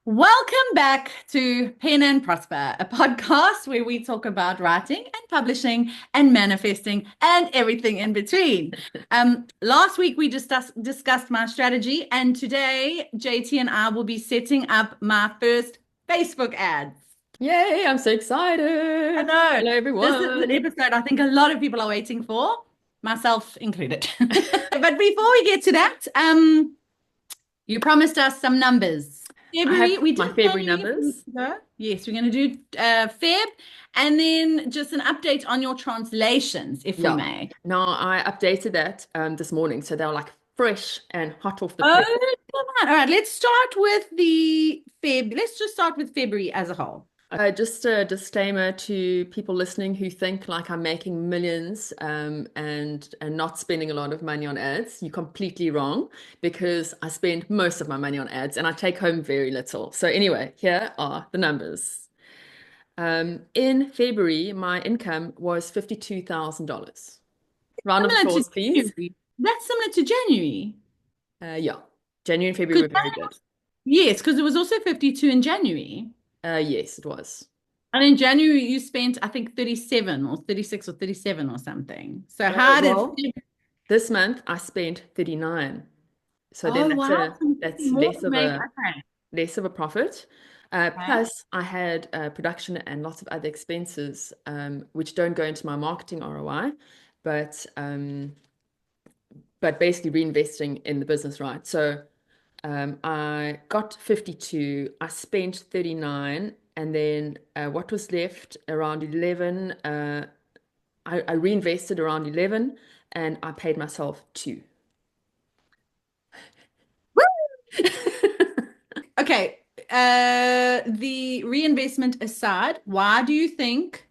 Welcome back to Pen and Prosper, a podcast where we talk about writing and publishing and manifesting and everything in between. Last week we discussed my strategy, and today JT and I will be setting up my first Facebook ads. Yay, I'm so I excited. know Hello, this is an everyone. episode I think a lot of people are waiting for, myself included. But before we get to that, you promised us some numbers. I February, have we my did February January a few numbers. weeks ago. Yes, we're going to do Feb and then just an update on your translations, if we Yeah. may. Now, I updated that this morning, so they're like fresh and hot off the press. Oh, come on. All right, let's start with the Feb. Let's just start with February as a whole. Just a disclaimer to people listening who think like I'm making millions and not spending a lot of money on ads. You're completely wrong because I spend most of my money on ads and I take home very little. So anyway, here are the numbers. In February, my income was $52,000. Round of Similar to applause, please. January. That's similar to January. Yeah, January and February Because were very good. yes, because it was also 52 in January. Yes, it was. And in January, you spent, I think, 37 or 36 or 37 or something. So how did Well, this month I spent 39. So then Oh, that's wow. a So you're that's getting more to make. Okay. less of a profit. Okay. Plus, I had production and lots of other expenses, which don't go into my marketing ROI, but basically reinvesting in the business, right? So I got 52, I spent 39, and then what was left around 11, I reinvested around 11, and I paid myself 2. Okay. The reinvestment aside, why do you think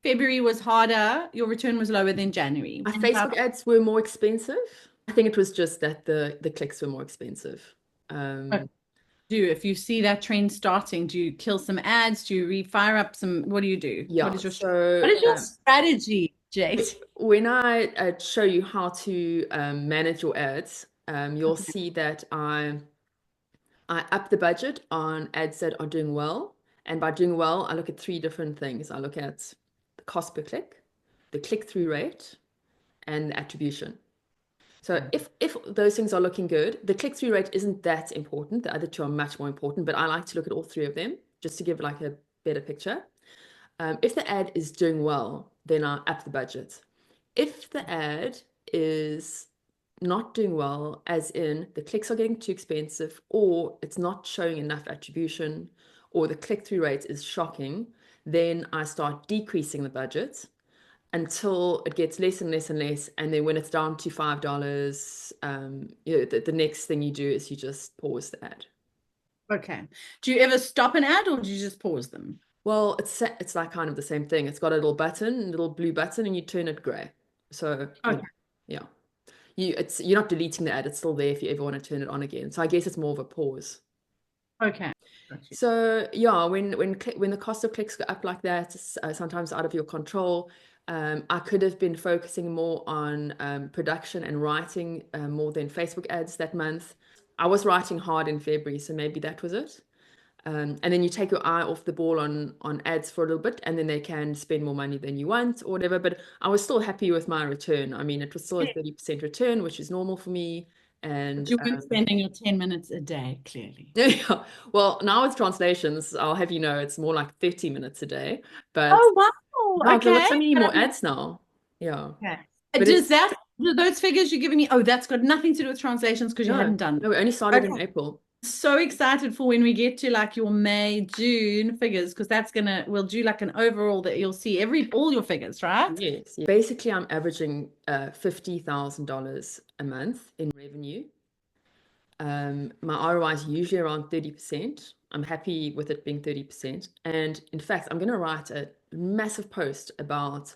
February was harder? Your return was lower than January. My And Facebook ads were more expensive. I think it was just that the clicks were more expensive. what Um, do you, if you see that trend starting, do you kill some ads? Do you refire up some? What do you do? yeah, What so is your strategy, Jade? when I show you how to manage your ads, you'll see that I up the budget on ads that are doing well. And by doing well, I look at three different things. I look at the cost per click, the click-through rate, and the attribution. So if those things are looking good, the click-through rate isn't that important. The other two are much more important, but I like to look at all three of them just to give like a better picture. If the ad is doing well, then I up the budget. If the ad is not doing well, as in the clicks are getting too expensive, or it's not showing enough attribution, or the click-through rate is shocking, then I start decreasing the budget until it gets less and less and less. And then when it's down to $5, the next thing you do is you just pause the ad. Okay. Do you ever stop an ad or do you just pause them? Well, it's like kind of the same thing. It's got a little button, a little blue button, and you turn it gray. So, Okay. yeah. You're not deleting the ad, it's still there if you ever want to turn it on again. So I guess it's more of a pause. Okay. Got you. So yeah, when the cost of clicks go up like that, it's sometimes out of your control. I could have been focusing more on production and writing more than Facebook ads that month. I was writing hard in February, so maybe that was it. And then you take your eye off the ball on ads for a little bit, and then they can spend more money than you want or whatever. But I was still happy with my return. I mean, it was still a 30% return, which is normal for me. But And you weren't spending your 10 minutes a day, clearly. yeah, well, now with translations, I'll have you know it's more like 30 minutes a day. But Oh, wow. no, because I've got Okay. so many But more ads now. Yeah. okay. But Does it's that, do those figures you're giving me, oh, that's got nothing to do with translations because you no, hadn't done them. no, we only started in Okay. April. So excited for when we get to like your May, June figures, because we'll do like an overall that you'll see all your figures, right? Yes, yeah. Basically, I'm averaging $50,000 a month in revenue. My ROI is usually around 30%. I'm happy with it being 30%. And in fact, I'm going to write a massive post about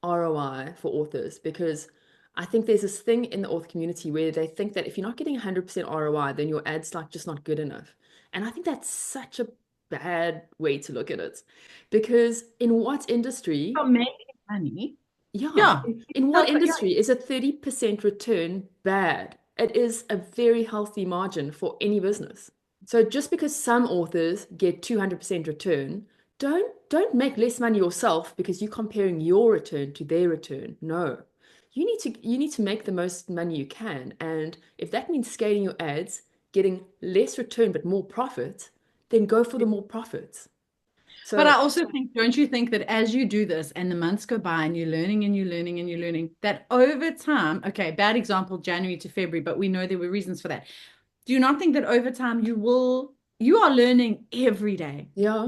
ROI for authors because I think there's this thing in the author community where they think that if you're not getting 100% ROI, then your ad's like just not good enough. And I think that's such a bad way to look at it because in what industry, Oh, making money. yeah, Yeah. in what Yeah. industry is a 30% return bad? It is a very healthy margin for any business. So just because some authors get 200% return, don't make less money yourself because you're comparing your return to their return. No. You need to make the most money you can. And if that means scaling your ads, getting less return but more profit, then go for the more profits. But So I also think, don't you think that as you do this and the months go by and you're learning and you're learning and you're learning, that over time, okay, bad example, January to February, but we know there were reasons for that. Do you not think that over time you are learning every day, yeah,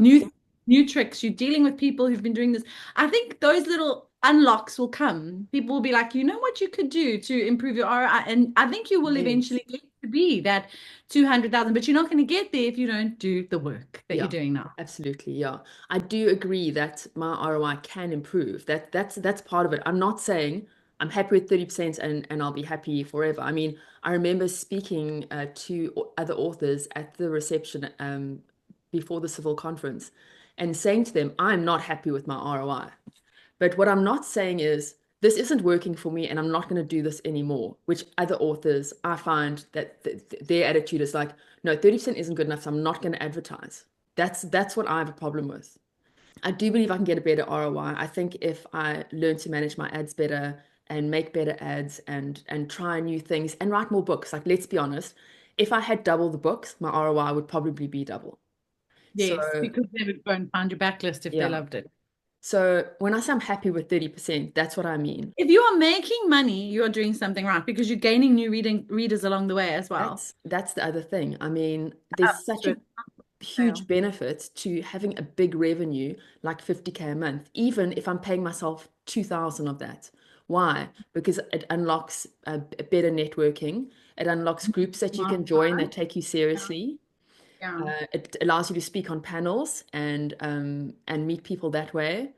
new tricks, you're dealing with people who've been doing this. I think those little unlocks will come. People will be like, you know what you could do to improve your ROI. And I think you will yes. eventually get to be that 200,000, but you're not going to get there if you don't do the work that you're Yeah, doing now. absolutely. Yeah. I do agree that my ROI can improve. That's part of it. I'm not saying I'm happy with 30% and I'll be happy forever. I mean, I remember speaking to other authors at the reception before the civil conference and saying to them, I'm not happy with my ROI. But what I'm not saying is this isn't working for me and I'm not going to do this anymore, which other authors I find that their attitude is like, no, 30% isn't good enough, so I'm not going to advertise. That's what I have a problem with. I do believe I can get a better ROI. I think if I learn to manage my ads better and make better ads and try new things and write more books, like let's be honest, if I had double the books, my ROI would probably be double. So Yes, because they would go and find your backlist if they yeah. loved it. So when I say I'm happy with 30%, that's what I mean. If you are making money, you are doing something right because you're gaining new readers along the way as well. That's the other thing. I mean, there's such a Absolutely. huge benefit to having a big revenue like 50K a month, even if I'm paying myself 2,000 of that. Why? Because it unlocks a better networking. It unlocks groups that you can join that take you Yeah. seriously. Yeah. It allows you to speak on panels and meet people that way.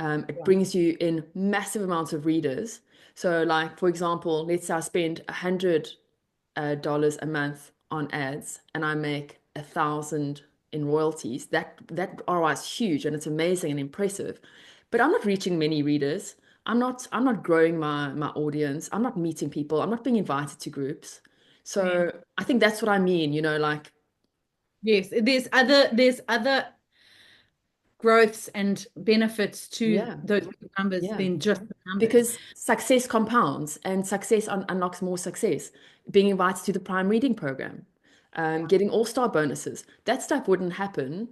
It Yeah. brings you in massive amounts of readers. So, like for example, let's say I spend $100 a month on ads and I make 1,000 in royalties. That ROI is huge and it's amazing and impressive. But I'm not reaching many readers. I'm not growing my audience. I'm not meeting people. I'm not being invited to groups. Yeah. So I think that's what I mean, like Yes, there's other growths and benefits to yeah, those numbers yeah. than just the numbers. Because success compounds and success unlocks more success. Being invited to the Prime Reading Program, getting all-star bonuses. That stuff wouldn't happen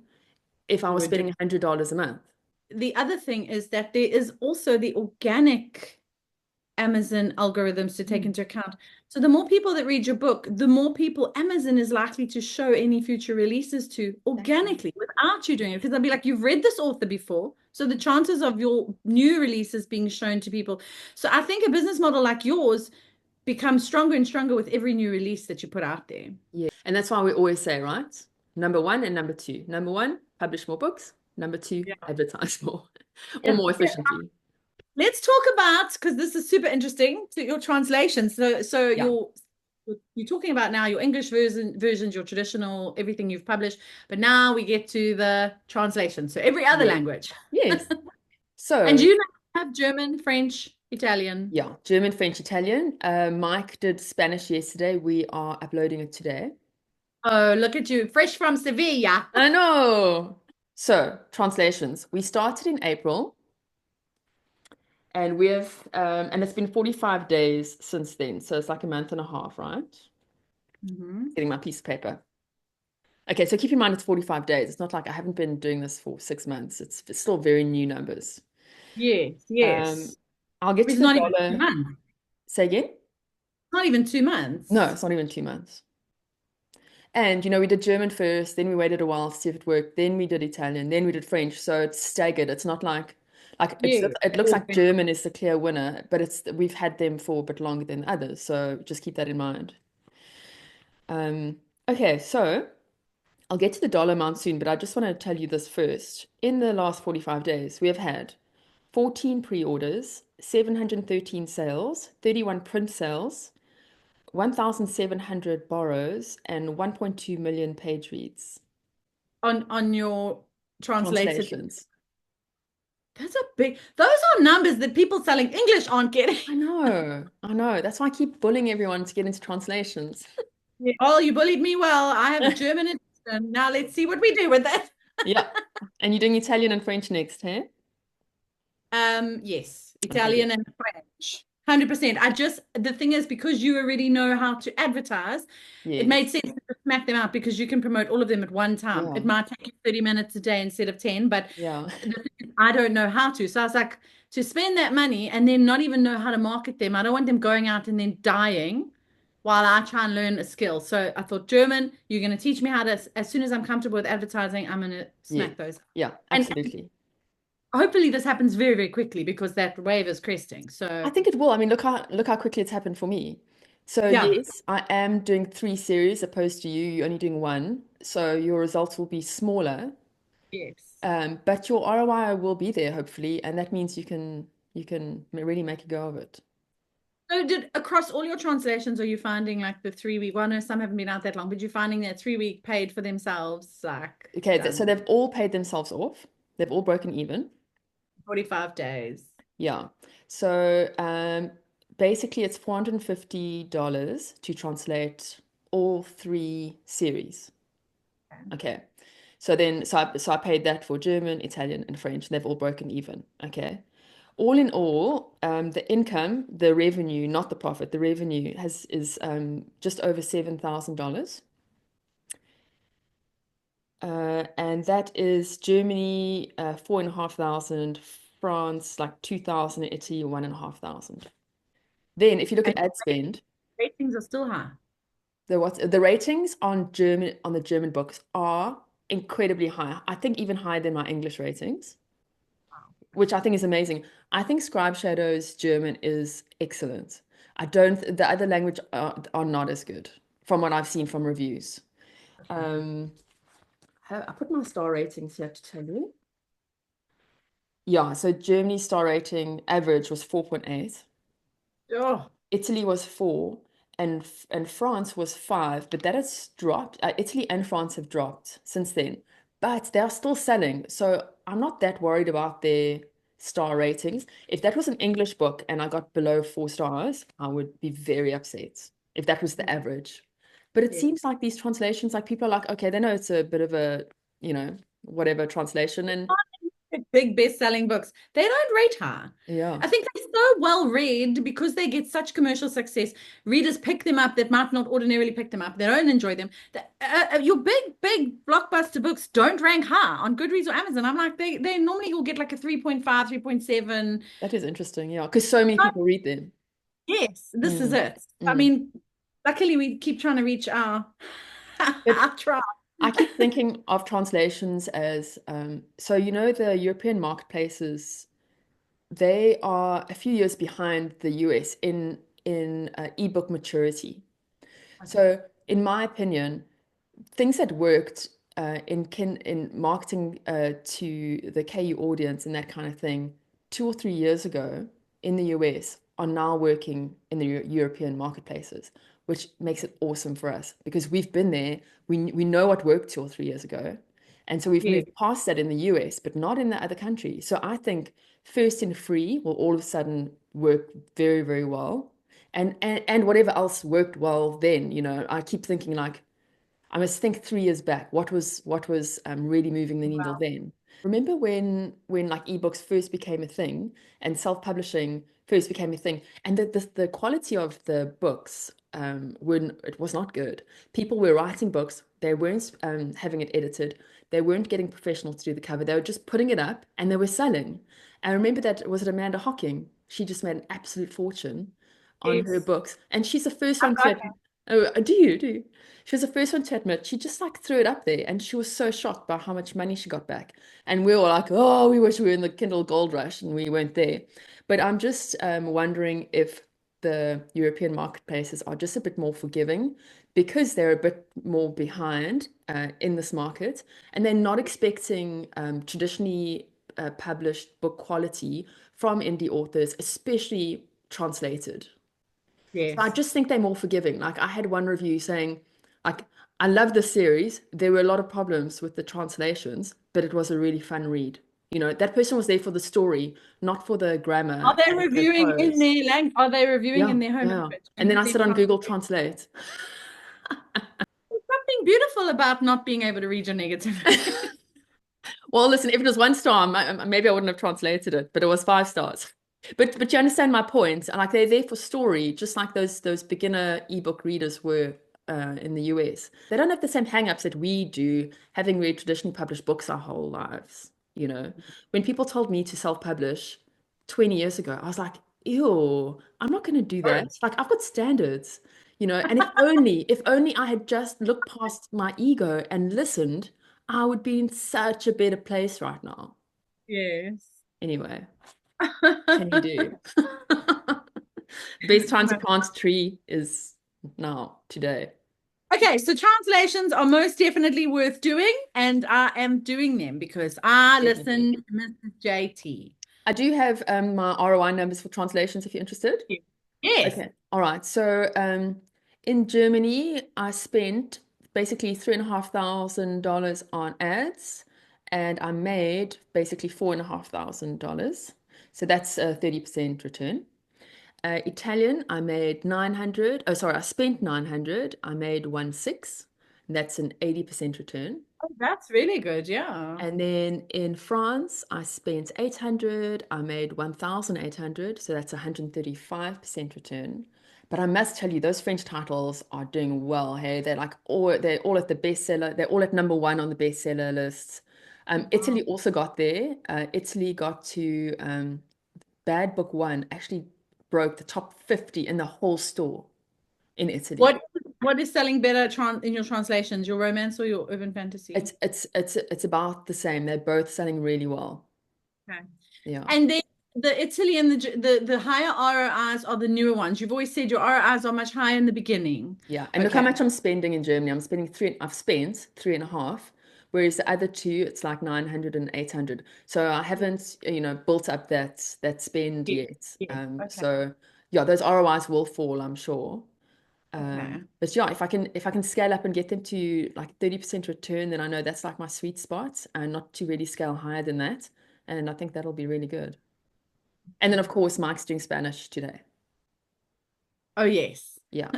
if I You was would do. spending $100 a month. The other thing is that there is also the organic Amazon algorithms to take Mm, into account. So the more people that read your book, the more people Amazon is likely to show any future releases to exactly. organically without you doing it. Because they'll be like, you've read this author before. So the chances of your new releases being shown to people. So I think a business model like yours becomes stronger and stronger with every new release that you put out there. Yeah. And that's why we always say, right? Number one and number two. Number one, publish more books. Number two, Yeah. advertise more or Yeah. more Okay. efficiently. Let's talk about, because this is super interesting, to your translation. So Yeah. you're talking about now your English versions, your traditional, everything you've published, but now we get to the translation. So every other Yes. language. Yes. And So, you now have German, French, Italian. yeah, German, French, Italian. Mike did Spanish yesterday. We are uploading it today. Oh, look at you, fresh from Sevilla. I know. So, translations. We started in April and and it's been 45 days since then. So it's like a month and a half, right? Mhm. Getting my piece of paper. Okay, so keep in mind it's 45 days. It's not like I haven't been doing this for 6 months. It's still very new numbers. Yes, Um, yes. I'll get It's to the not even two dollar. months. Say again? Not even two No, months. it's not even 2 months. And we did German first, then we waited a while to see if it worked, then we did Italian, then we did French. So it's staggered. It's not like Yes. it looks like German is the clear winner, but we've had them for a bit longer than others. So just keep that in mind. Okay, so I'll get to the dollar amount soon, but I just want to tell you this first. In the last 45 days, we have had 14 pre-orders, 713 sales, 31 print sales, 1,700 borrows, and 1.2 million page reads. On your translated. Translations. That's a big, those are numbers that people selling English aren't getting. I know, I know. That's why I keep bullying everyone to get into translations. Yeah. Oh, you bullied me well. I have German and And now let's see what we do with that. Yeah. And you're doing Italian and French next, hey? Yes, Okay, good. Italian and French. 100%. The thing is, because you already know how to advertise, it made Yes. sense to smack them out because you can promote all of them at one time. Yeah. It might take you 30 minutes a day instead of 10, but Yeah. the thing is, I don't know how to. So I was like, to spend that money and then not even know how to market them, I don't want them going out and then dying while I try and learn a skill. So I thought, German, you're going to teach me how to, as soon as I'm comfortable with advertising, I'm going to Yes. smack those. Yeah, And absolutely. hopefully this happens very, very quickly because that wave is cresting. I So think it will. I mean, look how quickly it's happened for me. So yeah, yes, I am doing 3 series opposed to you. You're only doing one. So your results will be smaller. yes. But your ROI will be there, hopefully, and that means you can really make a go of it. So did across all your translations, are you finding like the 3 week? Well, no, some haven't been out that long, but you're finding that 3 week paid for themselves, like Okay, so done they've all paid themselves off. They've all broken even. 45 days. Yeah. So basically it's $450 to translate all 3 series. Okay. So I paid that for German, Italian, and French. They've all broken even. Okay. All in all, the income, the revenue, not the profit, the revenue is just over $7,000. And that is Germany, 4,500, France, like 2,000, Italy, 1,500. Then if you look And at ad spend, ratings are still high. the ratings on the German books are incredibly high. I think even higher than my English ratings, which I think is amazing. I think Scribe Shadow's German is excellent. I don't, the other language are not as good from what I've seen from reviews. Um, I put my star ratings here to tell you. Yeah, so Germany's star rating average was 4.8. Oh, Italy was 4 and France was 5, but that has dropped. Italy and France have dropped since then, but they are still selling. So I'm not that worried about their star ratings. If that was an English book and I got below 4 stars, I would be very upset if that was the average. But it yes. seems like these translations, like people are like, okay, they know it's a bit of a, whatever translation. And Big best-selling books, they don't rate high. yeah, I think they're so well read because they get such commercial success. Readers pick them up that might not ordinarily pick them up. They don't enjoy them. Your big blockbuster books don't rank high on Goodreads or Amazon. I'm like, they normally will get like a 3.5, 3.7. that is interesting. Yeah, because so many people read them. Yes, this is Mm, it. I mm. mean, luckily we keep trying to reach our But our tribe. I keep thinking of translations as so the European marketplaces, they are a few years behind the US in ebook maturity. Okay. So in my opinion, things that worked in marketing to the KU audience and that kind of thing 2 or 3 years ago in the US are now working in the European marketplaces, which makes it awesome for us because we've been there. We know what worked 2 or 3 years ago. And so we've Yeah. moved past that in the US, but not in the other countries. So I think first and free will all of a sudden work very, very well. And whatever else worked well then, I keep thinking like I must think 3 years back. What was really moving the needle Wow. then? Remember when like ebooks first became a thing and self-publishing first became a thing, and the quality of the books when it was not good. People were writing books, they weren't having it edited, they weren't getting professionals to do the cover, they were just putting it up and they were selling. I remember that was it Amanda Hocking? She just made an absolute fortune on her Yes. books, and she's the first I one to got admit. Oh, do you? Do you? She was the first one to admit she just like threw it up there and she was so shocked by how much money she got back. And we were like, oh, we wish we were in the Kindle Gold Rush and we weren't there. But I'm just wondering if the European marketplaces are just a bit more forgiving because they're a bit more behind in this market and they're not expecting traditionally published book quality from indie authors, especially translated. So I Yes. just think they're more forgiving. Like I had one review saying, like, I love the series. There were a lot of problems with the translations, but it was a really fun read. That person was there for the story, not for the Are grammar they and the reviewing in prose. their language? Are they reviewing Yeah, in their home yeah. language And and then I using sit on Google something Translate. beautiful about not being able to read your negative. Well, listen, if it was 1 star, maybe I wouldn't have translated it, but it was 5 stars. But you understand my point. Like they're there for story, just like those beginner ebook readers were in the US. They don't have the same hang-ups that we do, having read traditionally published books our whole lives. You know, when people told me to self-publish 20 years ago, I was like, ew, I'm not going to do that. Like I've got standards, and if only I had just looked past my ego and listened, I would be in such a better place right now. Yes. Anyway, can you do? The best time to plant a tree is now, today. Okay, so translations are most definitely worth doing, and I am doing them because I listen to Mrs. JT. I do have my ROI numbers for translations if you're interested. Yes. Okay. All right. So in Germany, I spent basically $3,500 on ads, and I made basically $4,500. So that's a 30% return. Italian, I made 900. Oh, sorry, I spent 900. I made 1,600. That's an 80% return. Oh, that's really good. Yeah. And then in France, I spent 800. I made 1,800. So that's 135% return. But I must tell you, those French titles are doing well. Hey, they're all at the bestseller. They're all at number one on the bestseller lists. Italy also got there. Italy got to Bad Book One actually broke the top 50 in the whole store in Italy. What is selling better in your translations, your romance or your urban fantasy? It's about the same. They're both selling really well. Okay. Yeah. And then the Italy and the higher ROIs are the newer ones. You've always said your ROIs are much higher in the beginning. Yeah. And look how much I'm spending in Germany. I've spent 3.5, whereas the other two, it's like 900 and 800. So I haven't, built up that spend yet. So yeah, those ROIs will fall, I'm sure. But yeah, if I can scale up and get them to like 30% return, then I know that's like my sweet spot, and not to really scale higher than that. And I think that'll be really good. And then of course Mike's doing Spanish today. Oh yes. Yeah.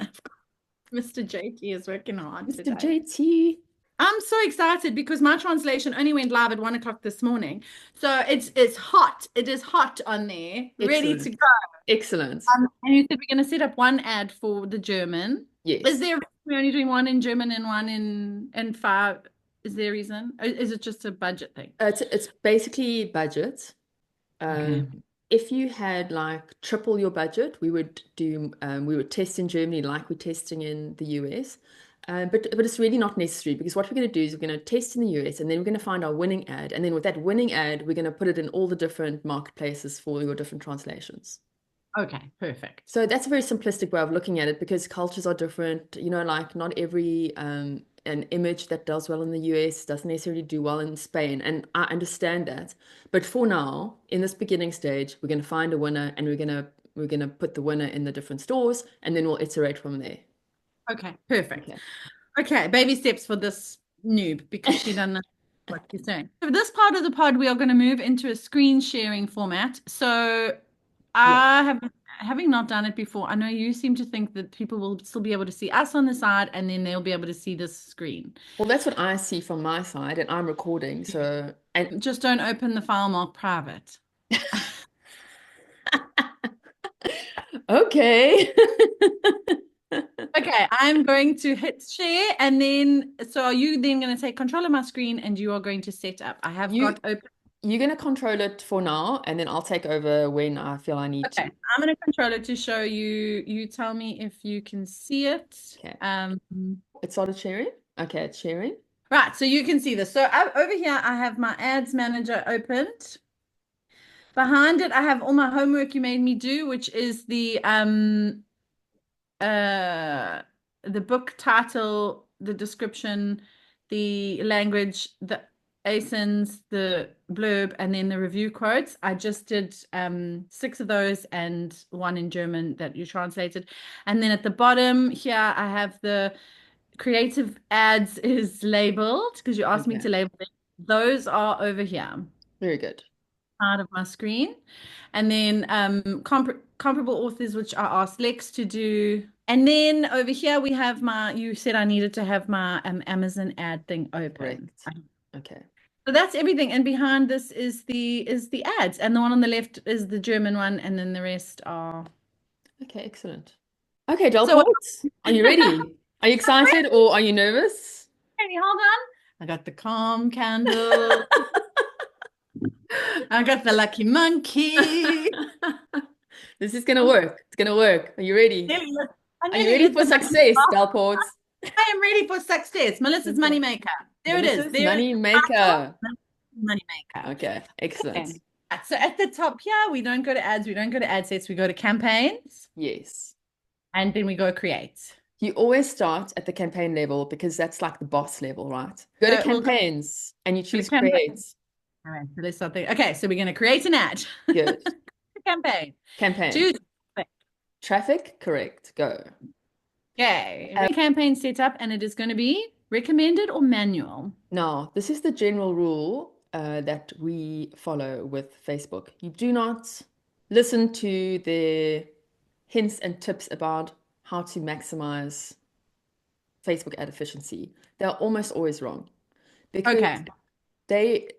Mr. JT is working hard Mr. today. JT. I'm so excited because my translation only went live at 1 o'clock this morning. So it's hot. It is hot on there, ready to go. Excellent. And you said we're going to set up one ad for the German. Yes. Is there we're only doing one in German and one in 5? Is there a reason? Or is it just a budget thing? It's basically budget. If you had like triple your budget, we would test in Germany like we're testing in the US. But it's really not necessary, because what we're going to do is we're going to test in the US, and then we're going to find our winning ad. And then with that winning ad, we're going to put it in all the different marketplaces for your different translations. Okay, perfect. So that's a very simplistic way of looking at it, because cultures are different. Like not every an image that does well in the US doesn't necessarily do well in Spain. And I understand that. But for now, in this beginning stage, we're going to find a winner, and we're gonna put the winner in the different stores, and then we'll iterate from there. Okay, perfect. Okay, baby steps for this noob, because she doesn't know what you're saying. For this part of the pod, we are going to move into a screen sharing format. So having not done it before, I know you seem to think that people will still be able to see us on the side, and then they'll be able to see this screen. Well, that's what I see from my side, and I'm recording. So, and just don't open the file mark private. Okay. Okay, I'm going to hit share, and then so are you then going to take control of my screen, and you are going to set up. I have got open. You're going to control it for now, and then I'll take over when I feel I need to. Okay, I'm going to control it to show you. You tell me if you can see it. Okay. It started sharing. Okay, it's sharing. Right, so you can see this. So over here, I have my ads manager opened. Behind it, I have all my homework you made me do, which is the book title, the description, the language, the ASINs, the blurb, and then the review quotes. I just did 6 of those and 1 in German that you translated. And then at the bottom here, I have the creative ads is labeled, because you asked me to label them. Those are over here. Very good. side of my screen. And then comparable authors, which I asked Lex to do. And then over here we have you said I needed to have my Amazon ad thing open. Correct. Okay. So that's everything. And behind this is the ads. And the one on the left is the German one, and then the rest are Okay, excellent. Okay, so Delport, are you ready? Are you excited or are you nervous? Amy, hold on. I got the calm candle. I got the lucky monkey. This is gonna work. It's gonna work. Are you ready? Are you ready for success, Delport? I am ready for success. Melissa's money maker. There it is. Melissa's There money maker. Money maker. Okay, excellent. Okay. So at the top here, we don't go to ads, we don't go to ad sets, we go to campaigns, Yes. and then we go create. You always start at the campaign level because that's like the boss level, right? Go to So we'll go campaigns and you choose campaign. create. All right, so there's something. Okay, so we're going to create an ad. Good. Campaign. Campaign. Choose. Traffic, correct. Go. Okay. Campaign set up, and it is going to be recommended or manual. Now, this is the general rule that we follow with Facebook. You do not listen to the hints and tips about how to maximize Facebook ad efficiency. They're almost always wrong because Okay.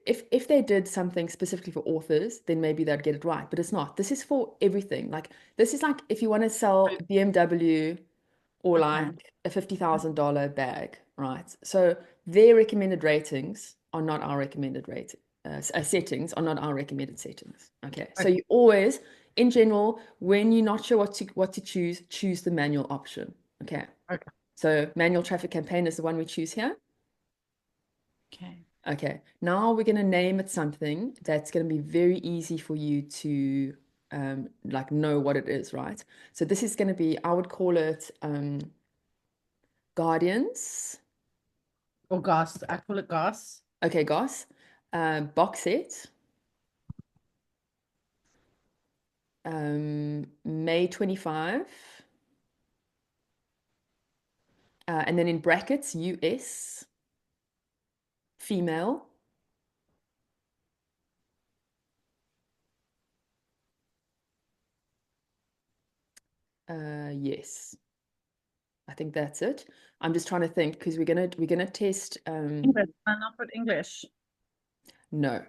if they did something specifically for authors, then maybe they'd get it right, but it's not. This is for everything. Like this is like if you want to sell BMW or like a $50,000 bag, right? So their recommended ratings are not our recommended settings are not our recommended settings. Okay. So you always, in general, when you're not sure what to choose the manual option. Okay. Okay. So manual traffic campaign is the one we choose here. Okay. Okay. Now we're going to name it something that's going to be very easy for you to like know what it is, right? So this is going to be, I would call it Guardians. Or GOS. I call it GOS. Okay, GOS. Box set. May 25. And then in brackets, US. Female. Yes. I think that's it. I'm just trying to think because we're gonna test English. I'm not put English. No.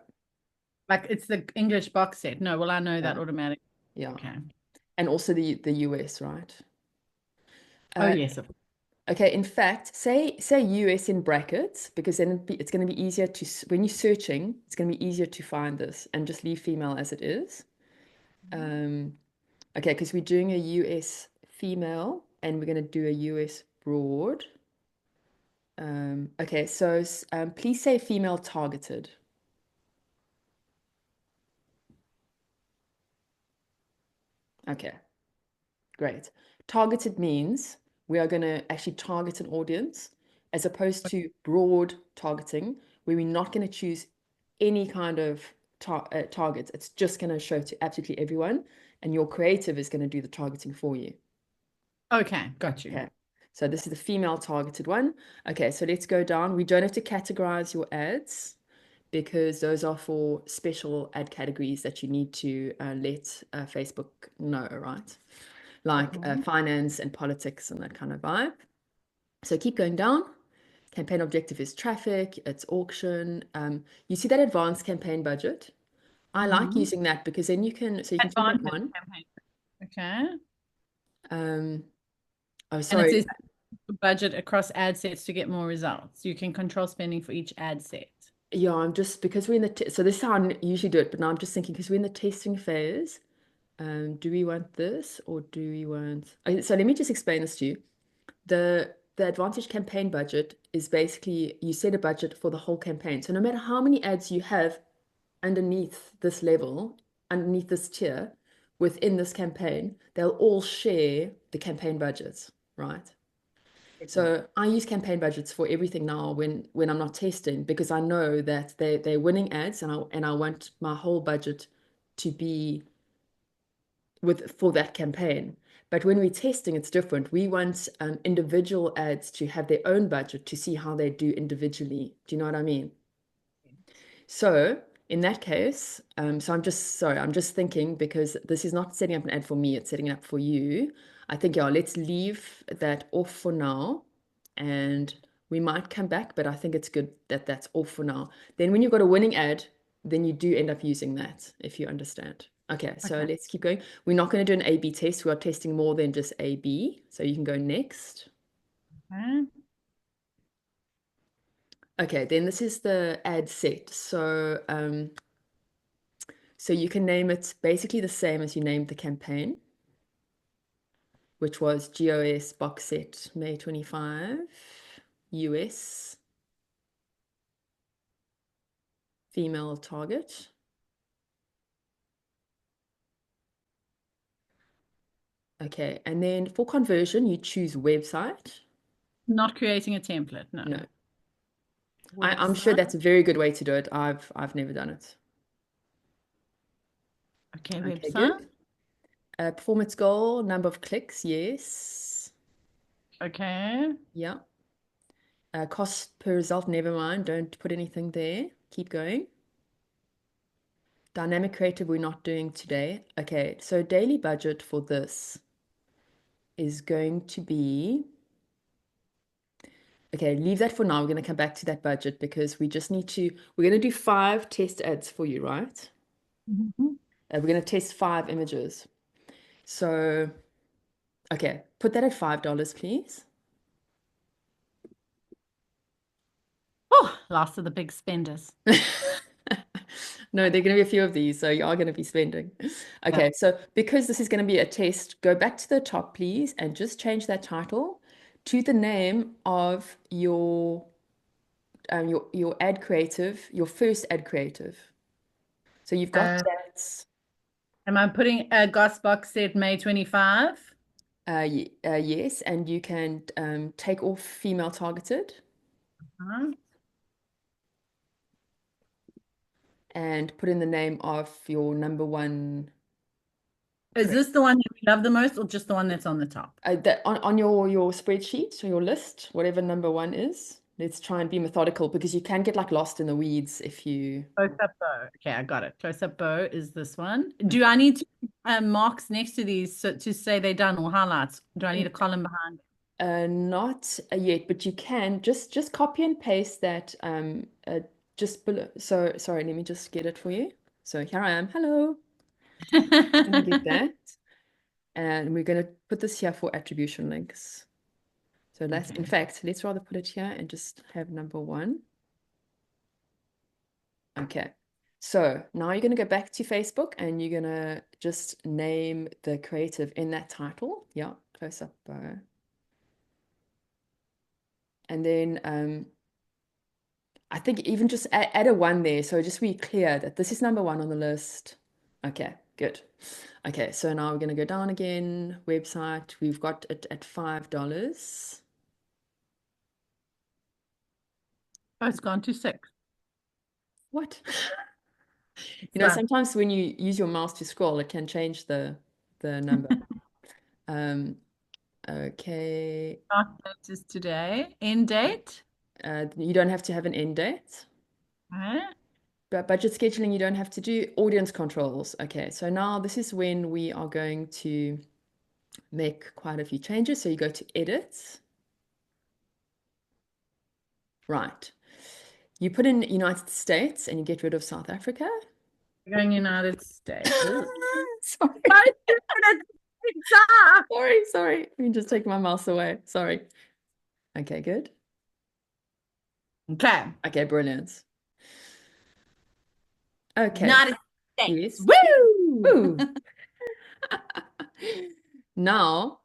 Like it's the English box set. No, well, I know that automatically. Yeah. Okay. And also the US, right? Oh yes. Okay, in fact, say US in brackets because then it's going to be easier to when you're searching, it's going to be easier to find this and just leave female as it is. Okay, because we're doing a US female and we're going to do a US broad. Okay, so please say female targeted. Okay, great. Targeted means we are going to actually target an audience as opposed to broad targeting, where we're not going to choose any kind of targets. It's just going to show to absolutely everyone, and your creative is going to do the targeting for you. Okay, got you. Okay, so this is the female targeted one. Okay, so let's go down. We don't have to categorize your ads because those are for special ad categories that you need to let Facebook know, right? Like finance and politics and that kind of vibe. So keep going down. Campaign objective is traffic, it's auction. You see that advanced campaign budget? I like using that because then you can turn that on. Okay. Oh, sorry. And it says budget across ad sets to get more results. You can control spending for each ad set. Yeah, I'm just because we're in the so this is how I usually do it, but now I'm just thinking because we're in the testing phase. Do we want this or do we want... So let me just explain this to you. The Advantage campaign budget is basically you set a budget for the whole campaign. So no matter how many ads you have underneath this level, underneath this tier, within this campaign, they'll all share the campaign budgets, right? So I use campaign budgets for everything now when I'm not testing because I know that they're winning ads and I want my whole budget to be for that campaign. But when we're testing, it's different. We want individual ads to have their own budget to see how they do individually. Do you know what I mean? So In that case, so I'm just thinking because this is not setting up an ad for me, it's setting it up for you. I think, yeah, let's leave that off for now and we might come back, but I think it's good that that's off for now. Then when you've got a winning ad, then you do end up using that, if you understand. Okay, so Okay. let's keep going. We're not going to do an A/B test. We are testing more than just A/B. So you can go next. Okay. Okay, then this is the ad set. So you can name it basically the same as you named the campaign, which was GOS box set May 25, US, female target. Okay, and then for conversion, you choose website. Not creating a template, no. No, I'm sure Website. that's a very good way to do it. I've never done it. Okay, Okay, website. good. Performance goal, number of clicks, yes. Okay. Yeah. Cost per result, never mind. Don't put anything there. Keep going. Dynamic creative, we're not doing today. Okay, so daily budget for this is going to be, okay, leave that for now. We're going to come back to that budget because we just need to, we're going to do 5 test ads for you, right? Mhm. We're going to test 5 images. So, okay, put that at $5, please. Oh, last of the big spenders. No, there are going to be a few of these, so you are going to be spending. Yeah. Okay, so because this is going to be a test, go back to the top, please, and just change that title to the name of your ad creative, your first ad creative. So you've got Uh, that. am I putting a Goss box set May 25? Yes, and you can take off female targeted Uh-huh. and put in the name of your number one. Is this the one that we love the most or just the one that's on the top? That on your spreadsheet or your list, whatever number one is. Let's try and be methodical because you can get like lost in the weeds if you. Close up bow. Okay, I got it. Close up bow is this one. Do I need to marks next to these to say they're done or highlights? Do I need a column behind? Not yet, but you can just copy and paste that just below. So sorry, let me just get it for you. So here I am. Hello. I'm gonna get that. And we're gonna put this here for attribution links. So that's in Okay. fact, let's rather put it here and just have number one. Okay. So now you're going to go back to Facebook and you're going to just name the creative in that title. Yeah, close up. And then I think even just add a one there. So just be clear that this is number one on the list. Okay, good. Okay, so now we're going to go down again. Website, we've got it at $5. Oh, it's gone to 6. What? You know, Done. sometimes when you use your mouse to scroll, it can change the number. Um, okay. Start date is today. End date. You don't have to have an end date. Okay. But budget scheduling, you don't have to do audience controls. Okay, so now this is when we are going to make quite a few changes. So you go to edit. Right. You put in United States and you get rid of South Africa. We're going United States. Ooh. Sorry. Both different pizza. Sorry. Let me just take my mouse away. Sorry. Okay, good. Okay. Okay, brilliant. Okay. United Yes. States. Woo! Woo! Now,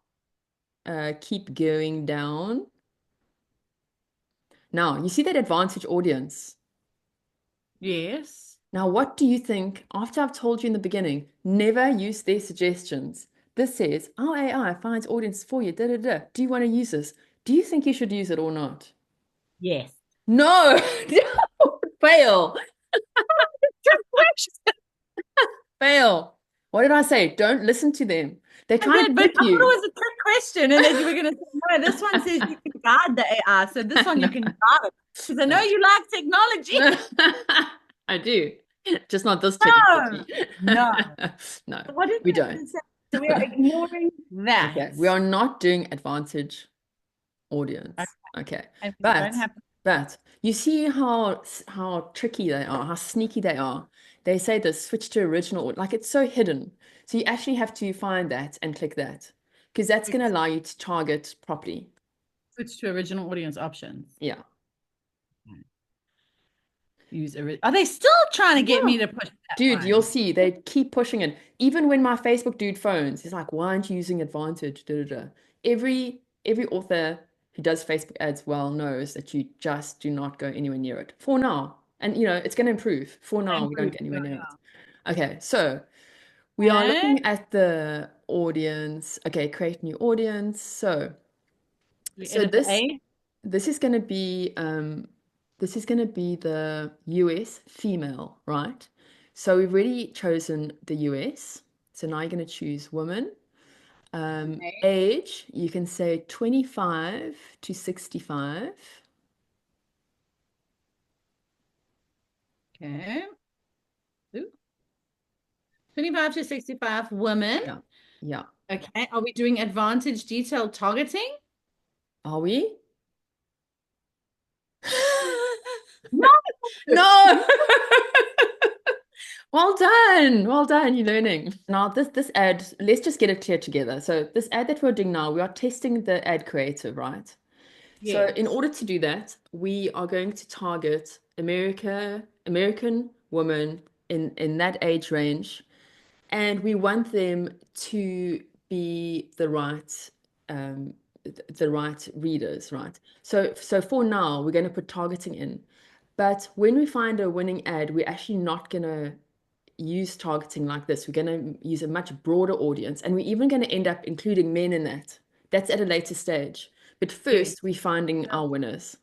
keep going down. Now, you see that advantage audience. Yes. Now, what do you think? After I've told you in the beginning, never use their suggestions. This says, our AI finds audience for you. Da, da, da. Do you want to use this? Do you think you should use it or not? Yes. No, fail, Good question. fail. What did I say? Don't listen to them. They're I trying to did, but trick I thought it you. was a trick question, and then you were going to say, no, this one says you can guide the AI, so this one you can guide it. Because I know No. you like technology. I do. Just not this No, technology. no. No, What did we we don't. say? So we are ignoring that. Okay, we are not doing advantage Okay. audience. Okay, And we but don't have you see how tricky they are, how sneaky they are. They say this switch to original, like it's so hidden. So you actually have to find that and click that because that's to going to allow you to target properly. switch to original audience options. Yeah. Are they still trying to get Yeah. me to push that Dude, you'll one? see they keep pushing it. Even when my Facebook dude phones, he's like, "Why aren't you using Advantage?" Da, da, da. Every author who does Facebook ads well knows that you just do not go anywhere near it for now. And it's going to improve. For now, we don't Improve. get anywhere Yeah, near it. Okay, so we are yeah. Okay. looking at the audience. Okay, create new audience. So We so edit the this A. this is going to be the US female, right? So we've already chosen the US. So now you're going to choose woman. Okay. Age, you can say 25 to 65. Okay. Ooh. 25 to 65 women. Yeah. Yeah. Okay. Are we doing advantage detailed targeting? Are we? No. No. Well done. Well done. You're learning. Now this ad, let's just get it clear together. So this ad that we're doing now, we are testing the ad creative, right? So in Yes. order to do that, we are going to target American women in that age range, and we want them to be um, the right readers, right? So for now, we're going to put targeting in, but when we find a winning ad, we're actually not going to use targeting like this. We're going to use a much broader audience, and we're even going to end up including men in that. That's at a later stage. But Yes. first, we're finding our winners.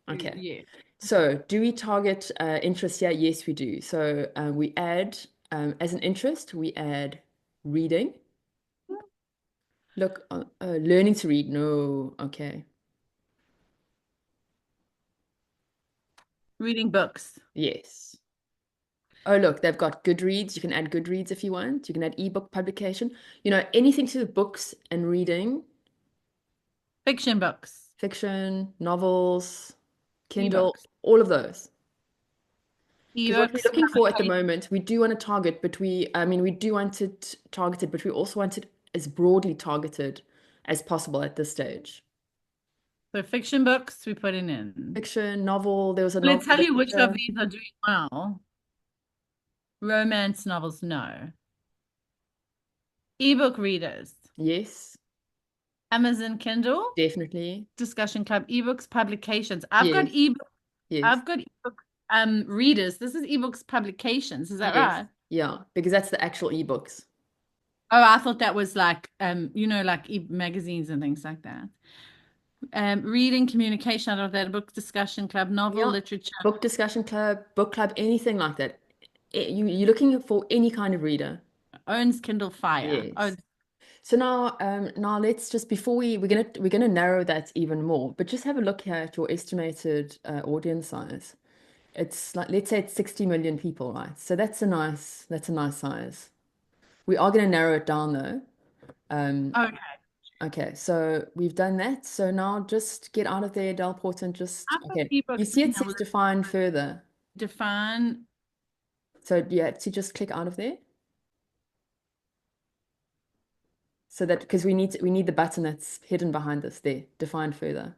Okay. Yeah. Okay. So, do we target interest here? Yes, we do. So, we add, as an interest, we add reading. Look, learning to read. No. Okay. Reading books. Yes. Oh, look, they've got Goodreads. You can add Goodreads if you want. You can add ebook publication. Anything to do with books and reading, Fiction books. fiction, novels, Kindle, Ebooks. all of those. Because what we're Ebooks. looking for at the moment, we do want to target, but I mean, we do want it targeted, but we also want it as broadly targeted as possible at this stage. So fiction books we put in. Fiction, novel, there was a Let's novel tell you which of literature. these are doing well. Romance novels, no. Ebook readers. Yes, Amazon Kindle. definitely. Discussion Club. Ebooks publications. Yes, yes, I've got ebook readers. This is ebooks publications. Is that yes. right? Yeah, because that's the actual ebooks. Oh, I thought that was like like e magazines and things like that. Reading communication out of that book discussion club, novel Yeah. literature, Book discussion club, book club, anything like that. You're looking for any kind of reader. owns Kindle Fire. Oh, Yes. So now let's just before we're gonna narrow that even more, but just have a look here at your estimated audience size. It's like let's say it's 60 million people, right? So that's a nice size. We are gonna narrow it down though. okay. Okay, so we've done that. So now just get out of there, Delport, and just I've got okay. You ebooks see in it here. says define further. Define. So you have to just click out of there. So that because we need the button that's hidden behind this there, define further.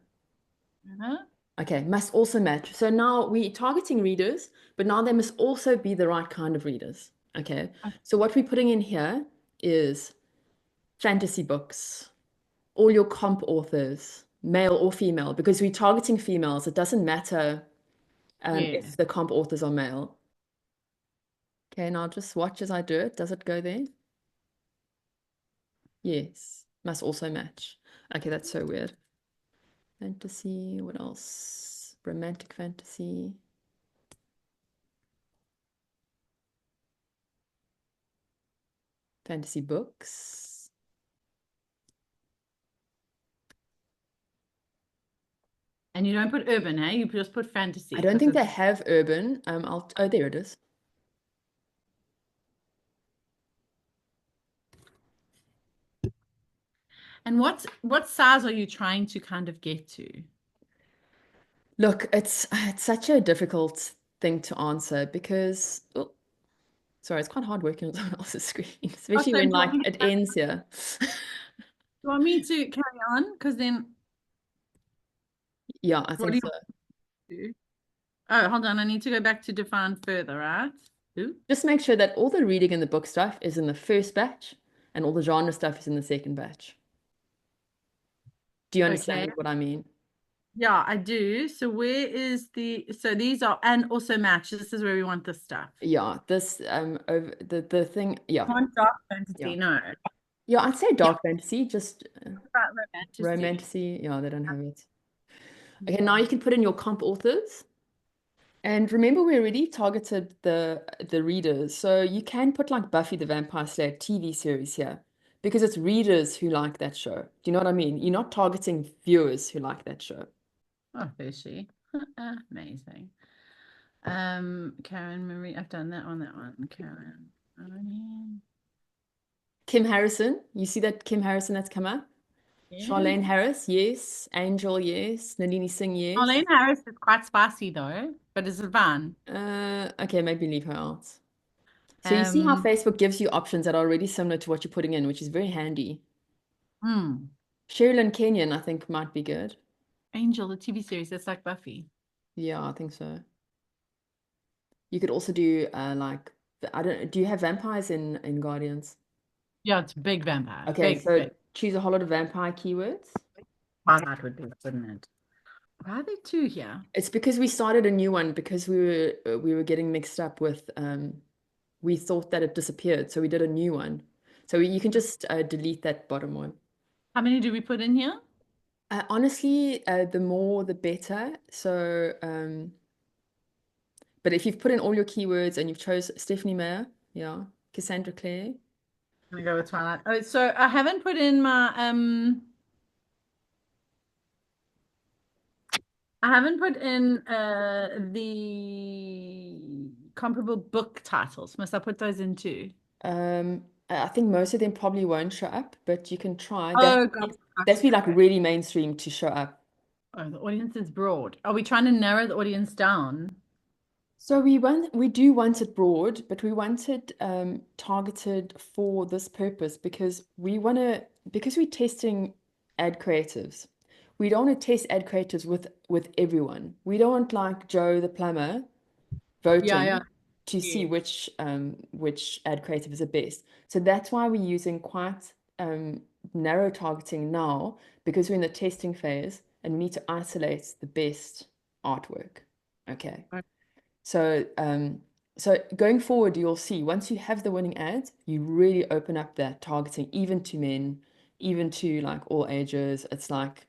Huh? Okay, must also match. So now we're targeting readers, but now they must also be the right kind of readers. Okay, so what we're putting in here is fantasy books, all your comp authors, male or female, because we're targeting females. It doesn't matter Yeah. if the comp authors are male. Okay, now just watch as I do it. Does it go there? Yes, must also match. Okay, that's so weird. Fantasy, what else? Romantic fantasy. Fantasy books. And you don't put urban, hey? You just put fantasy I don't because think they it's have urban. Oh, there it is. And what size are you trying to kind of get to? Look, it's such a difficult thing to answer because, oh, sorry, it's quite hard working on someone else's screen, Oh, especially sorry, when do you want like me to, it ends here. do you want me to carry on? Because then Yeah, I what do think you so. want to do? Oh, hold on. I need to go back to define further, right? Ooh, Just make sure that all the reading and the book stuff is in the first batch and all the genre stuff is in the second batch. Do you okay. understand what I mean? Yeah, I do. So where is so these are, and also match. This is where we want this stuff. Yeah, this over the thing, yeah, I want dark yeah. fantasy. No. Yeah, I'd say dark fantasy, just About romantasy. romantasy. Yeah, they don't have it. Okay, now you can put in your comp authors. And remember, we already targeted the readers, so you can put like Buffy the Vampire Slayer TV series here because it's readers who like that show. Do you know what I mean? You're not targeting viewers who like that show. Oh, there she. Amazing. Karen Marie. I've done that one. Karen Marie. Kim Harrison, you see that Kim Harrison that's come up? Yeah. Charlene Harris, yes. Angel, yes. Nalini Singh, yes. Arlene Harris is quite spicy though, but it's fun. Okay, maybe leave her out. So you see how Um, Facebook gives you options that are already similar to what you're putting in, which is very handy. hmm. Sherilyn Kenyon, I think, might be good. Angel, the TV series, that's like Buffy. Yeah, I think so. You could also do like I don't do you have vampires in Guardians? Yeah, it's big vampire. Okay, Big, so big. choose a whole lot of vampire keywords. That would be, wouldn't it? Why are there two here? It's because we started a new one because we were getting mixed up with we thought that it disappeared, so we did a new one. So you can just delete that bottom one. How many do we put in here? Honestly, the more the better. So, but if you've put in all your keywords and you've chose Stephanie Meyer, yeah, Cassandra Clare. I'm gonna go with Twilight. Oh, so I haven't put in my I haven't put in the comparable book titles. Must I put those in too? I think most of them probably won't show up, but you can try. Oh, God. That's be like really mainstream to show up. Oh, the audience is broad. Are we trying to narrow the audience down? So we do want it broad, but we want it targeted for this purpose because because we're testing ad creatives. We don't want to test ad creatives with everyone. We don't want like Joe the plumber Yeah, yeah. voting to see Yeah. which ad creative is the best. So that's why we're using quite narrow targeting now because we're in the testing phase and we need to isolate the best artwork. Okay. So going forward, you'll see once you have the winning ads, you really open up that targeting even to men, even to like all ages. It's like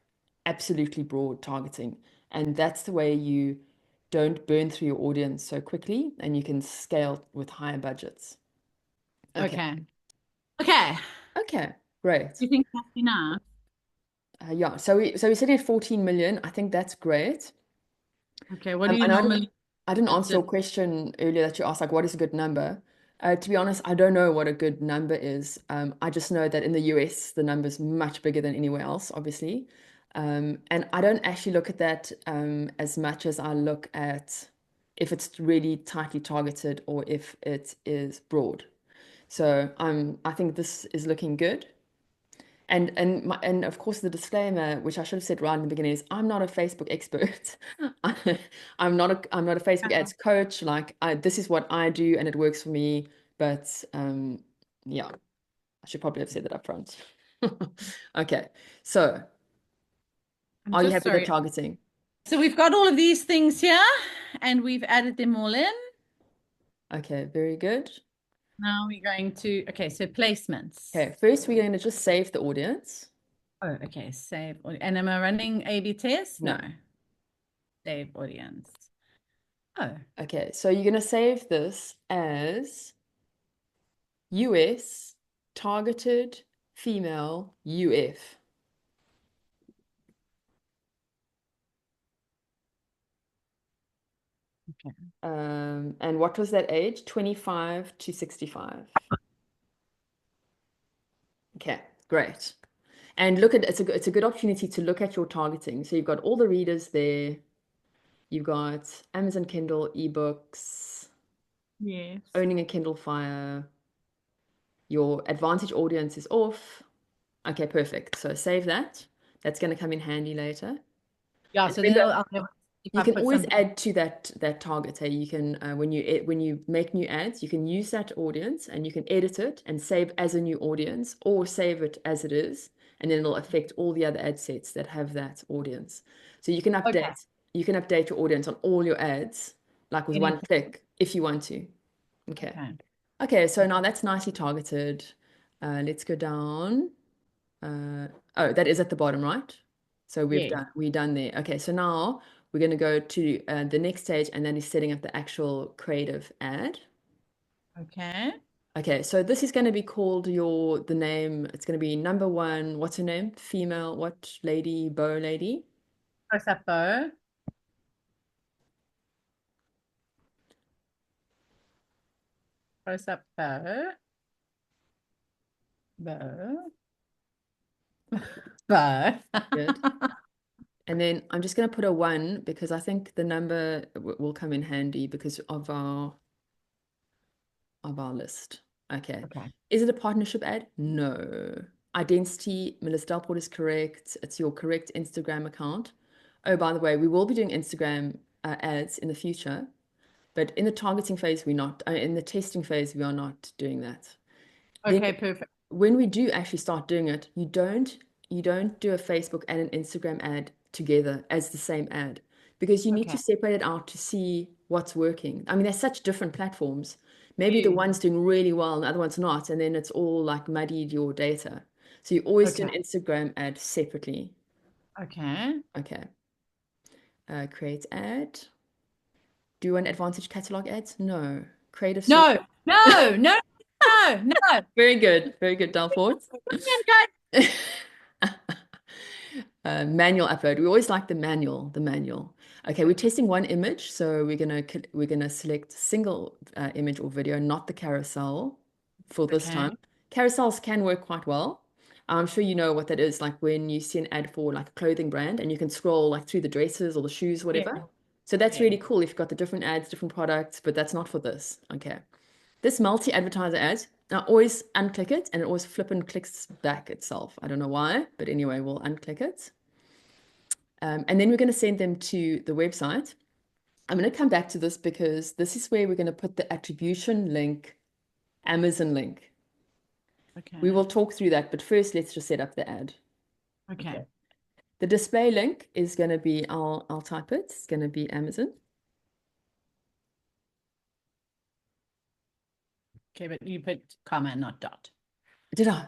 absolutely broad targeting. And that's the way you don't burn through your audience so quickly and you can scale with higher budgets. Okay. Okay. Okay. Okay, great. Do you think that's enough? Yeah, so we're sitting at 14 million. I think that's great. Okay. What do you And normally I didn't answer budget? your question earlier that you asked, like, what is a good number? To be honest, I don't know what a good number is. I just know that in the US, the number's much bigger than anywhere else, obviously. And I don't actually look at that as much as I look at if it's really tightly targeted or if it is broad. So I think this is looking good. And of course the disclaimer, which I should have said right in the beginning, is I'm not a Facebook expert. I'm not a Facebook ads coach. Like this is what I do and it works for me. But yeah, I should probably have said that up front. Okay, so I'm are you just happy with the sorry. targeting? So we've got all of these things here and we've added them all in. Okay, very good. Now we're going to, okay, so placements. Okay, first we're going to just save the audience. Oh, okay, save. And am I running A/B test? No. No. Save audience. Oh, Okay, so you're going to save this as US targeted female UF. okay. And what was that age? 25 to 65. Okay, great. And look at it's a good opportunity to look at your targeting. So you've got all the readers there. You've got Amazon Kindle ebooks, Yes. owning a Kindle Fire. Your advantage audience is off. Okay, perfect. So save that. That's going to come in handy later. Yeah, And so then remember, I'll know if you I can put always something. add to that target. Hey, you can when you make new ads, you can use that audience and you can edit it and save as a new audience or save it as it is, and then it'll affect all the other ad sets that have that audience. So Okay. you can update your audience on all your ads like with one Anything. click if you want to. Okay. Okay. Okay, so now that's nicely targeted. Let's go down. Oh, that is at the bottom, right? So Yes. we're done there. Okay, so now we're going to go to the next stage, and that is setting up the actual creative ad. Okay. Okay, so this is going to be called the name. It's going to be number one. What's her name? Female. What lady? Bow lady. Press that bow. Press that bow. Bow. Bow. Good. And then I'm just going to put a one because I think the number will come in handy because of our list. Okay. Okay. Is it a partnership ad? No. Identity, Melissa Delport is correct. It's your correct Instagram account. Oh, by the way, we will be doing Instagram ads in the future, but in the targeting phase, we're not. In the testing phase, we are not doing that. Then Okay, perfect. when we do actually start doing it, you don't do a Facebook and an Instagram ad together as the same ad because you need Okay. to separate it out to see what's working. I mean, they're such different platforms. Maybe the You. one's doing really well and the other one's not, and then it's all like muddied your data. So you always do Okay. an Instagram ad separately. Okay. Okay. Create ad. Do an advantage catalog ads? No. Creative search. No, no, no, no, no. Very good. Very good, Delphort. Brilliant, guys. Manual upload. We always like the manual. Okay, we're testing one image, so we're gonna select single image or video, not the carousel for this Okay. time. Carousels can work quite well. I'm sure you know what that is, like when you see an ad for like a clothing brand and you can scroll like through the dresses or the shoes, Yeah. whatever. So that's Yeah. really cool if you've got the different ads, different products, but that's not for this. Okay. This multi-advertiser ad, I always unclick it and it always flip and clicks back itself. I don't know why, but anyway, we'll unclick it. And then we're going to send them to the website. I'm going to come back to this because this is where we're going to put the attribution link, Amazon link. We Okay. will talk through that, but first let's just set up the ad. Okay. The display link is going to be, I'll type it. It's going to be Amazon. Okay, but you put comma, not dot. Did I?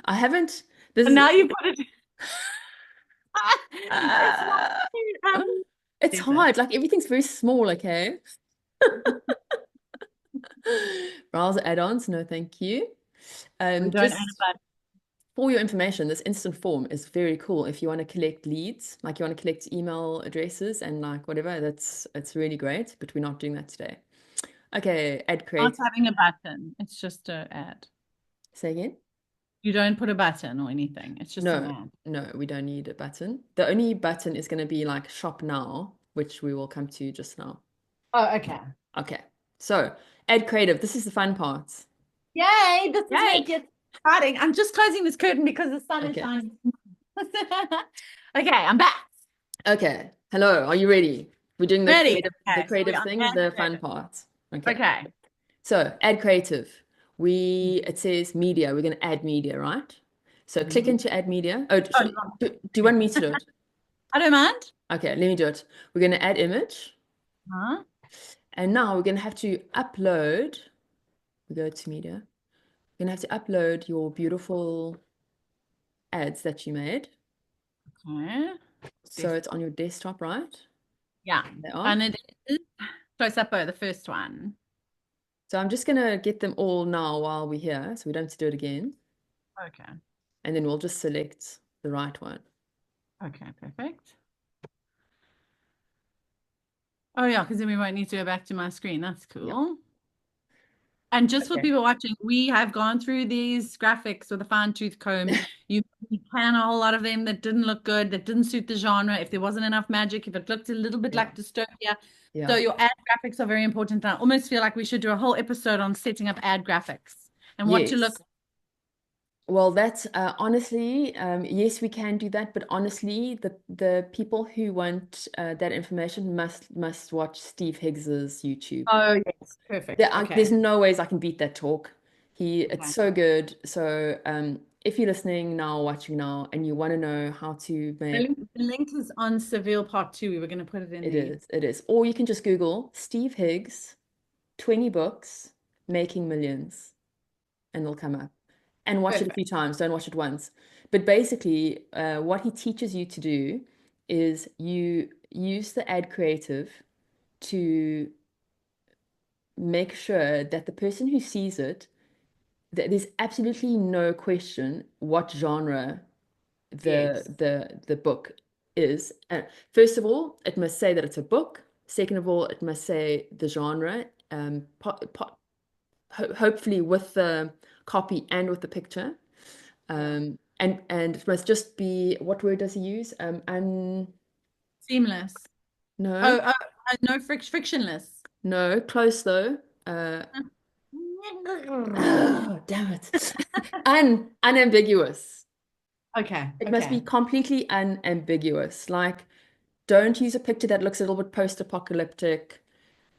I haven't. This And is now you put it. It's uh, not, it's is it? hard. Like everything's very small, okay? Browser add-ons, no thank you. We don't add a Just button. for your information, this instant form is very cool if you want to collect leads, like you want to collect email addresses and like whatever, it's really great, but we're not doing that today. Okay, add Not create. having a button. It's just a ad. Say again? You don't put a button or anything. It's just an No, ad. no, we don't need a button. The only button is going to be like shop now, which we will come to just now. Oh, okay. Okay, so add creative. This is the fun part. Yay, this is where Yay! it gets exciting. I'm just closing this curtain because the sun is Okay. shining. Okay, I'm back. Okay. Hello, are you ready? We're doing Ready. the Okay, so we're creative on thing, ad the fun creative. part. Okay. Okay. So add creative. It says media. We're going to add media, right? So click Mm. into add media. Oh, Oh, you want do you want me to do it? I don't mind. Okay, let me do it. We're going to add image. Huh? And now we're going to have to upload. We go to media. We're going to have to upload your beautiful ads that you made. Okay. So it's on your desktop, right? Yeah. They are. And it is close up the first one. So I'm just going to get them all now while we're here. So we don't have to do it again. Okay. And then we'll just select the right one. Okay, perfect. Oh yeah, because then we won't need to go back to my screen. That's Yeah. cool. And just for Okay. people watching, we have gone through these graphics with a fine tooth comb. You can a whole lot of them that didn't look good, that didn't suit the genre. If there wasn't enough magic, if it looked a little bit Yeah. like dystopia. So Yeah. your ad graphics are very important. I almost feel like we should do a whole episode on setting up ad graphics and what to look. Yes. Well, that's honestly, yes, we can do that, but honestly, the people who want that information must watch Steve Higgs's YouTube. Oh, yes. Perfect. There's Okay. no ways I can beat that talk. It's Okay. so good. So if you're listening now, watching now, and you want to know how to make The link is on Seville Part 2. We were going to put it in there. it is, or you can just Google Steve Higgs, 20 books, making millions, and it'll come up. And watch it a Perfect. few times, don't watch it once. But basically, what he teaches you to do is you use the ad creative to make sure that the person who sees it, that there's absolutely no question what genre Yes. the book is. First of all, it must say that it's a book. Second of all, it must say the genre, hopefully with the copy and with the picture. Yeah. And it must just be, what word does he use? Seamless. No, No frictionless. no, close though. Uh, damn it. Unambiguous. Okay. It must be Okay. completely unambiguous. Like, don't use a picture that looks a little bit post-apocalyptic.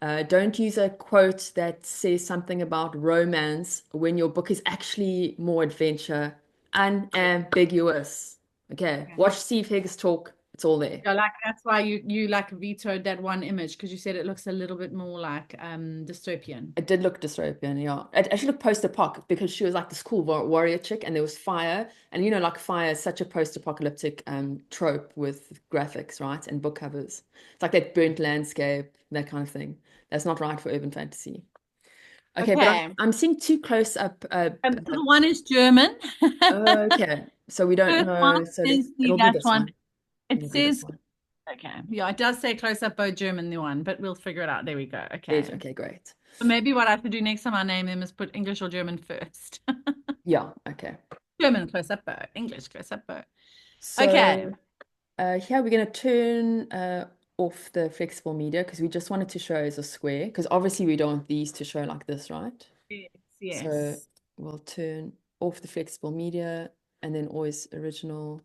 Don't use a quote that says something about romance when your book is actually more adventure. Unambiguous. Okay, Okay. watch Steve Higgs talk. It's all there. Yeah, like that's why you like vetoed that one image because you said it looks a little bit more like dystopian. It did look dystopian, yeah. It actually looked post-apoc because she was like this cool warrior chick, and there was fire, and like fire is such a post-apocalyptic trope with graphics, right, and book covers. It's like that burnt landscape, that kind of thing. That's not right for urban fantasy. Okay, but I'm Okay. I'm seeing too close up. So the one is German. Okay, so we don't First one know. So is the it'll be that this one. one. It It'll be this says one. okay. Yeah, it does say close up bow German, the one, but we'll figure it out. There we go. Okay. Okay, great. So maybe what I have to do next time I name them is put English or German first. Yeah, okay. German close up bow, English close up bow. Okay. So here we're going to turn off the flexible media because we just wanted to show as a square because obviously we don't want these to show like this, right? Yes, So yes. we'll turn off the flexible media and then always original.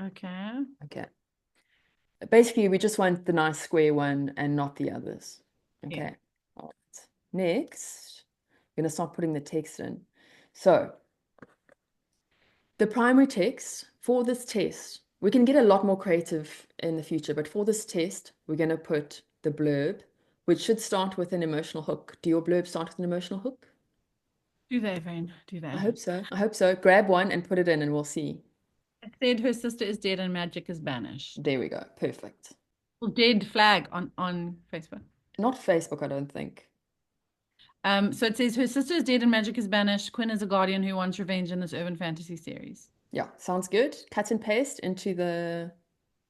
Okay. Okay. Basically, we just want the nice square one and not the others. Yeah. Okay. All right. Next, we're going to start putting the text in. So the primary text for this test, we can get a lot more creative in the future, but for this test, we're going to put the blurb, which should start with an emotional hook. Do your blurb start with an emotional hook? Do they, Vane? Do they? I hope so. I hope so. Grab one and put it in, and we'll see. It said her sister is dead and magic is banished. There we go. Perfect. Well, dead flag on Facebook. Not Facebook, I don't think. So it says her sister is dead and magic is banished. Quinn is a guardian who wants revenge in this urban fantasy series. Yeah, sounds good. Cut and paste into the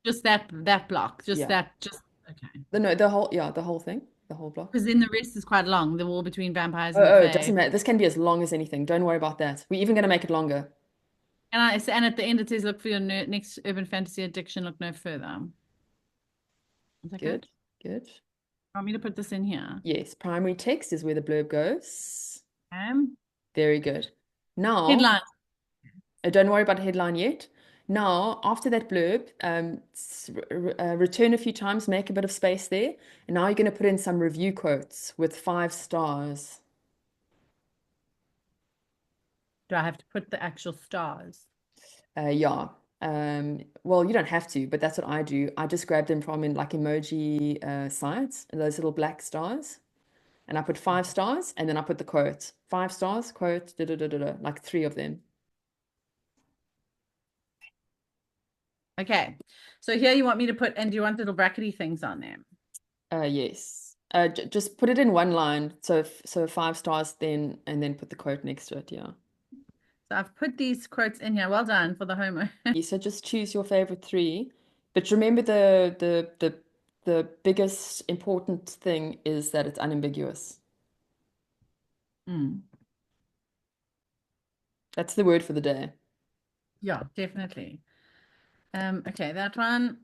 Just that block. Just yeah. that. Just okay. The whole thing, the whole block. Because then the rest is quite long. The war between vampires and the Oh, it Fae. doesn't matter. This can be as long as anything. Don't worry about that. We're even going to make it longer. And at the end it says, "Look for your next urban fantasy addiction. Look no further." Is that good? Good. Want me to put this in here? Yes, primary text is where the blurb goes. Um, Very good. Now, Headline. don't worry about the headline yet. Now, after that blurb, return a few times, make a bit of space there. And now you're going to put in some review quotes with 5 stars. Do I have to put the actual stars? Yeah. Well, you don't have to, but that's what I do. I just grab them from in like emoji sites, those little black stars. And I put 5 stars and then I put the quote. 5 stars, quote, da da da da da, like 3 of them. Okay. So here you want me to put, and do you want little brackety things on there? Yes. Just put it in one line. So 5 stars then, and then put the quote next to it. Yeah. So I've put these quotes in here. Well done for the homework. So just choose your favorite 3. But remember the biggest important thing is that it's unambiguous. Mm. That's the word for the day. Yeah, definitely. Okay, that one.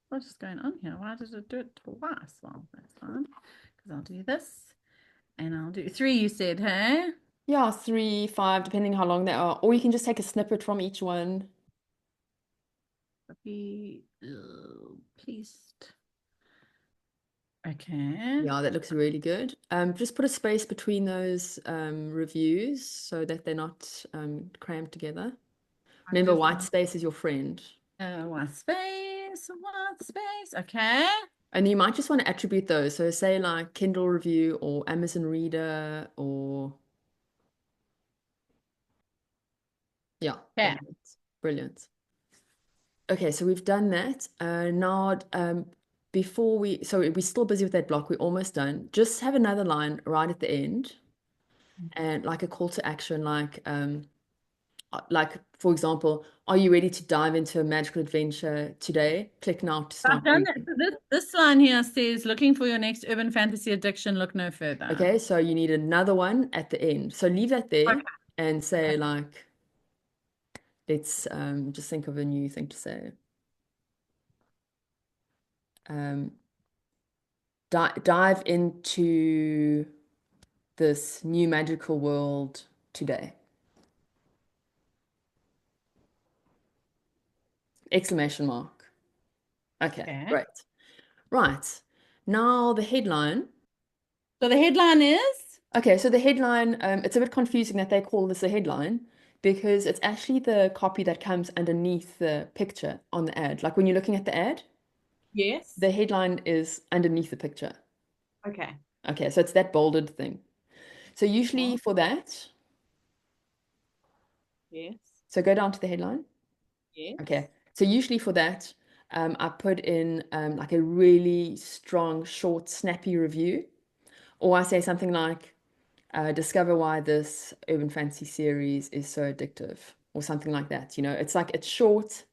What is going on here? Why did it do it twice? Well, that's fine. Because I'll do this and I'll do three, you said, hey? Yeah, 3, 5, depending how long they are. Or you can just take a snippet from each one. Be pleased. Okay. Yeah, that looks really good. Just put a space between those reviews so that they're not crammed together. Remember, white space is your friend. White space, white space. Okay. And you might just want to attribute those. So say like Kindle review or Amazon Reader or yeah, Okay. brilliant. Brilliant. Okay, so we've done that. Now, before so we're still busy with that block. We're almost done. Just have another line right at the end and like a call to action, like for example, are you ready to dive into a magical adventure today? Click now to I've start done that. reading. So this line here says, looking for your next urban fantasy addiction, look no further. Okay, so you need another one at the end. So leave that there Okay. and say Okay. like, let's just think of a new thing to say. Um, dive into this new magical world today. Exclamation mark. Okay, Okay. great. Right. Now the headline. So the headline is? Okay, so the headline, it's a bit confusing that they call this a headline because it's actually the copy that comes underneath the picture on the ad. Like when you're looking at the ad, Yes. the headline is underneath the picture. Okay. Okay, so it's that bolded thing. So usually Oh, for that, yes. so go down to the headline. Yes. Okay, so usually for that, I put in like a really strong, short, snappy review, or I say something like, discover why this urban fantasy series is so addictive, or something like that. You know, it's like it's short.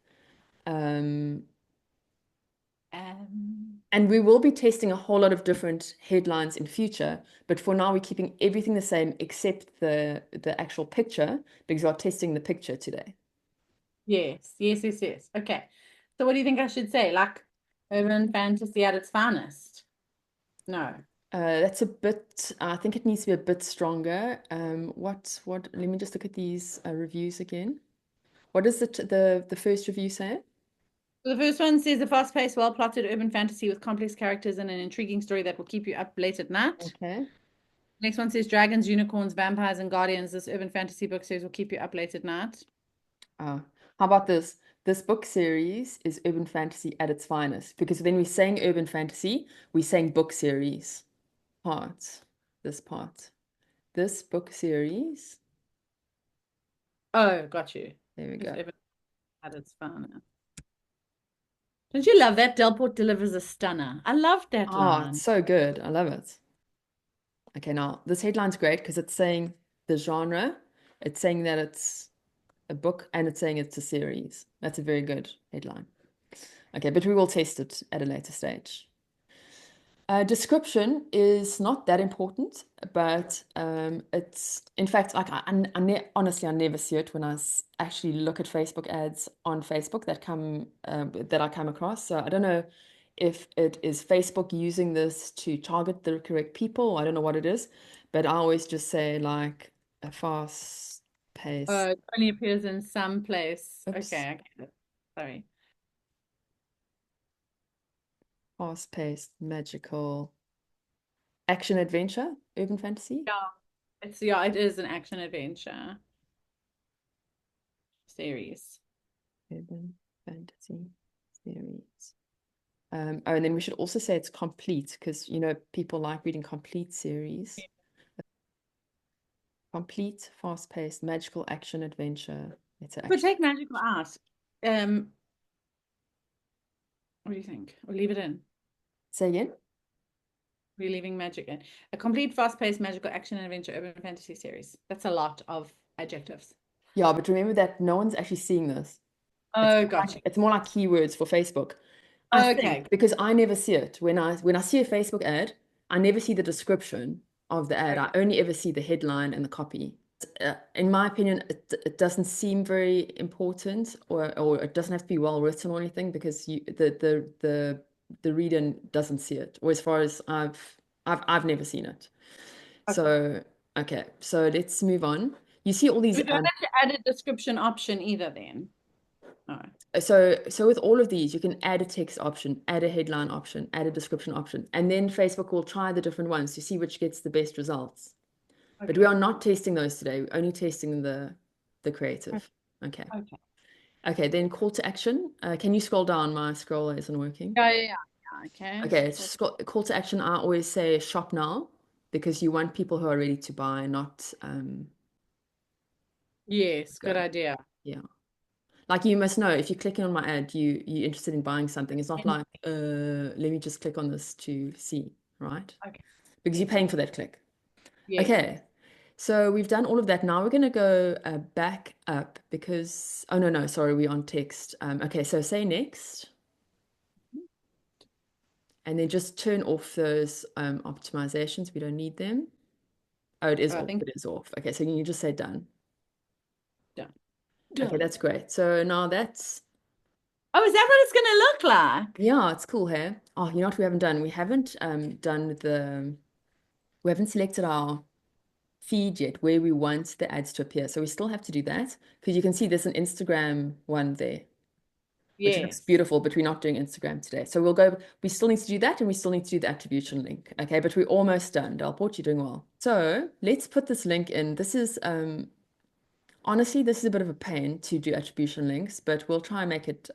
Um, Um, and we will be testing a whole lot of different headlines in future, but for now we're keeping everything the same except the actual picture because we're testing the picture today. yes. Yes. Yes. Yes. Okay. So what do you think I should say? Like urban fantasy at its finest? No. That's a bit, I think it needs to be a bit stronger. Let me just look at these reviews again. What does the first review say? So the first one says a fast-paced, well-plotted urban fantasy with complex characters and an intriguing story that will keep you up late at night. Okay. Next one says dragons, unicorns, vampires, and guardians. This urban fantasy book series will keep you up late at night. How about this? This book series is urban fantasy at its finest because when we're saying urban fantasy, we're saying book series part. This part. This book series. Oh, got you. There we It's go. urban at its finest. Don't you love that? Delport delivers a stunner. I love that Oh, it's line. so good. I love it. Okay, now this headline's great because it's saying the genre, it's saying that it's a book, and it's saying it's a series. That's a very good headline. Okay, but we will test it at a later stage. Description is not that important, but it's in fact like honestly I never see it when actually look at Facebook ads on Facebook that I come across. So I don't know if it is Facebook using this to target the correct people. I don't know what it is, but I always just say like a fast pace. Oh, it only appears in some place. Oops, Okay, okay. Sorry. fast-paced, magical action adventure, urban fantasy. Yeah. Yeah, it is an action adventure series. Urban fantasy series. Oh, and then we should also say it's complete because you know people like reading complete series. Complete, fast-paced, magical action adventure. It's an But action. take magical out. Um, what do you think? Or leave it in? Say again? We're leaving magic in. A complete, fast-paced, magical action adventure urban fantasy series. That's a lot of adjectives. Yeah, but remember that no one's actually seeing this. Oh, got you. It's more like keywords for Facebook. I think Okay. because I never see it when I see a Facebook ad, I never see the description of the ad. I Okay. only ever see the headline and the copy. In my opinion, it doesn't seem very important, or it doesn't have to be well written or anything, because the reader doesn't see it. Or as far as I've never seen it. Okay. So okay, so let's move on. You see all these We don't have to add a description option either then. All right. so with all of these, you can add a text option, add a headline option, add a description option, and then Facebook will try the different ones to see which gets the best results. But we Okay. are not testing those today. We're only testing the creative. Okay. Okay. Okay, then call to action. Can you scroll down? My scroller isn't working. Yeah. Okay. Okay, So, call to action. I always say shop now, because you want people who are ready to buy, not yes, good go. idea. Yeah. Like, you must know, if you're clicking on my ad, you're interested in buying something. It's not like, let me just click on this to see, right? Okay. Because you're Yes. paying for that click. Yes. Okay. So we've done all of that. Now we're going to go back up because, oh, no, sorry, we're on text. Okay, so say next, and then just turn off those optimizations. We don't need them. Oh, it is I off. think It is off. Okay, so you just say done. done. Okay, Done. that's great. So now that's, Oh, is that what it's going to look like? yeah, it's cool here. Oh, you know what we haven't done? We haven't we haven't selected our feed yet where we want the ads to appear. So we still have to do that, because you can see there's an Instagram one there, which looks Yes. beautiful, but we're not doing Instagram today. So we still need to do that, and we still need to do the attribution link. Okay, but we're almost done. Dalport, you're doing well. So let's put this link in. This is, honestly, this is a bit of a pain to do attribution links, but we'll try and make it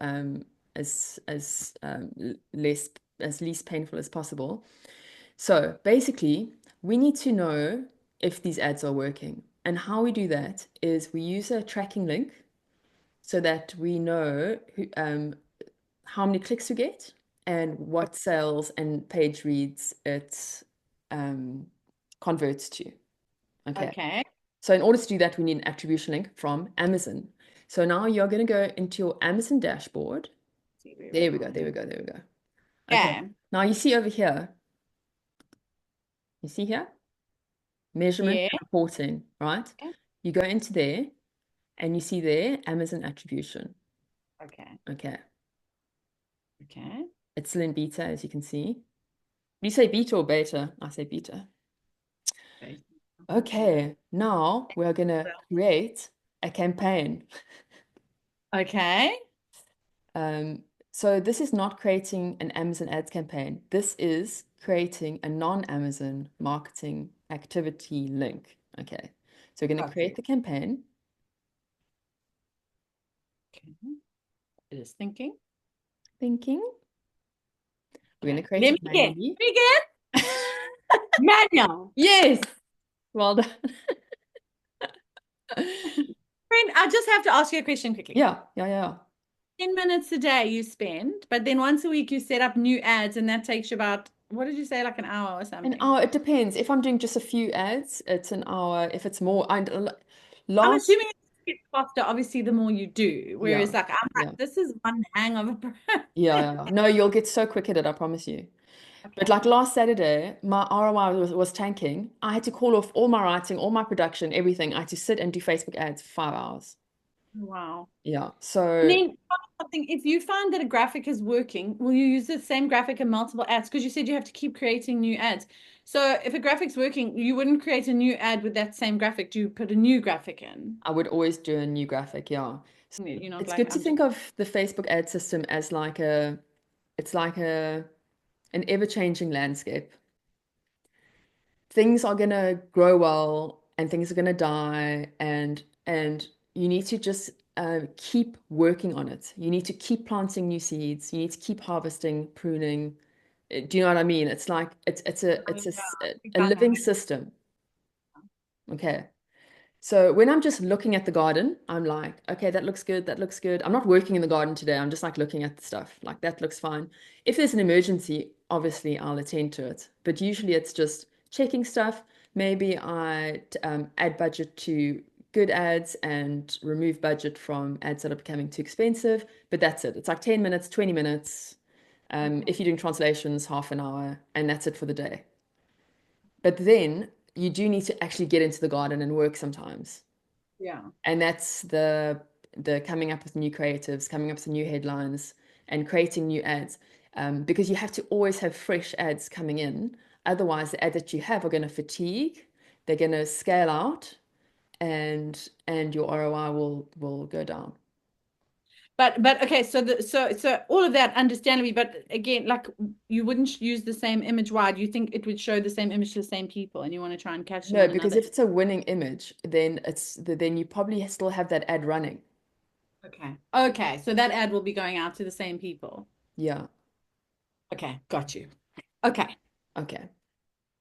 less, as least painful as possible. So basically, we need to know if these ads are working. And how we do that is we use a tracking link so that we know how many clicks we get and what sales and page reads it converts to. Okay. Okay. So in order to do that, we need an attribution link from Amazon. So now you're going to go into your Amazon dashboard. See where There we we go. are. There we go. There we go. Okay. Okay. Now you see over here, you see here, measurement Yeah. and reporting, right? You go into there and you see there Amazon attribution. Okay. Okay. Okay. It's still in beta, as you can see. Do you say beta or beta? I say beta. Okay. Okay. Now we're going to create a campaign. Okay. So this is not creating an Amazon ads campaign. This is creating a non-Amazon marketing activity link. Okay. So we're going to Okay. create the campaign. Okay. It is thinking. Thinking. We're going to Okay. create Let it me get. manually. Let me get. Manual. Yes. Well done. Friend, I just have to ask you a question quickly. Yeah. 10 minutes a day you spend, but then once a week you set up new ads, and that takes you about, what did you say, like an hour or An something? hour, it depends. If I'm doing just a few ads, it's an hour. If it's more, and I'm last, assuming it gets faster, obviously, the more you do. Whereas, yeah, like, I'm yeah, like, this is one hang of a yeah. No, you'll get so quick at it, I promise you. But Okay. like last Saturday, my ROI was tanking. I had to call off all my writing, all my production, everything. I had to sit and do Facebook ads for 5 hours. Wow. Yeah. And So then something, if you find that a graphic is working, will you use the same graphic in multiple ads? Because you said you have to keep creating new ads. So if a graphic's working, you wouldn't create a new ad with that same graphic. Do you put a new graphic in? I would always do a new graphic. Yeah. So You're not it's like, good to I'm just, think of the Facebook ad system as like it's like an ever-changing landscape. Things are gonna grow well and things are gonna die, and you need to just keep working on it. You need to keep planting new seeds. You need to keep harvesting, pruning. Do you know what I mean? It's like a living dynamic. system. Okay. So when I'm just looking at the garden, I'm like, okay, that looks good. That looks good. I'm not working in the garden today. I'm just like looking at the stuff. Like, that looks fine. If there's an emergency, obviously I'll attend to it. But usually it's just checking stuff. Maybe I add budget to good ads and remove budget from ads that are becoming too expensive. But that's it. It's like 10 minutes, 20 minutes. If you're doing translations, half an hour, and that's it for the day. But then you do need to actually get into the garden and work sometimes. Yeah. And that's the coming up with new creatives, coming up with new headlines, and creating new ads. Because you have to always have fresh ads coming in. Otherwise, the ads that you have are going to fatigue, they're going to scale out, and your ROI will go down. But okay, so all of that understandably, but again, like you wouldn't use the same image wide. You think it would show the same image to the same people, and you want to try and catch them No, on because another. if it's a winning image, then you probably still have that ad running. Okay. Okay. So that ad will be going out to the same people. Yeah. Okay, got you. Okay. Okay.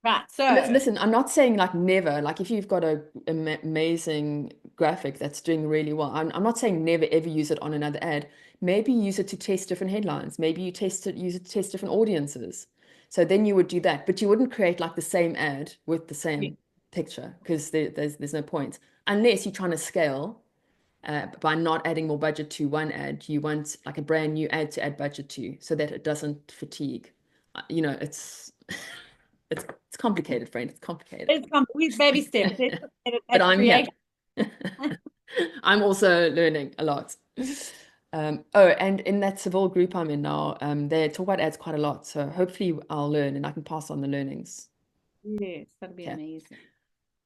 Right. So Listen, I'm not saying like never, like if you've got a amazing graphic that's doing really well, I'm not saying never ever use it on another ad. Maybe use it to test different headlines. Maybe use it to test different audiences. So then you would do that, but you wouldn't create like the same ad with the yeah, same picture because there's no point unless you're trying to scale by not adding more budget to one ad. You want like a brand new ad to add budget to so that it doesn't fatigue. You know, it's complicated, friend. It's complicated. we baby steps. Let's look at it But at I'm here. create. I'm also learning a lot. Oh, and in that Seville group I'm in now, they talk about ads quite a lot. So hopefully I'll learn and I can pass on the learnings. Yes, that'll be Okay. amazing.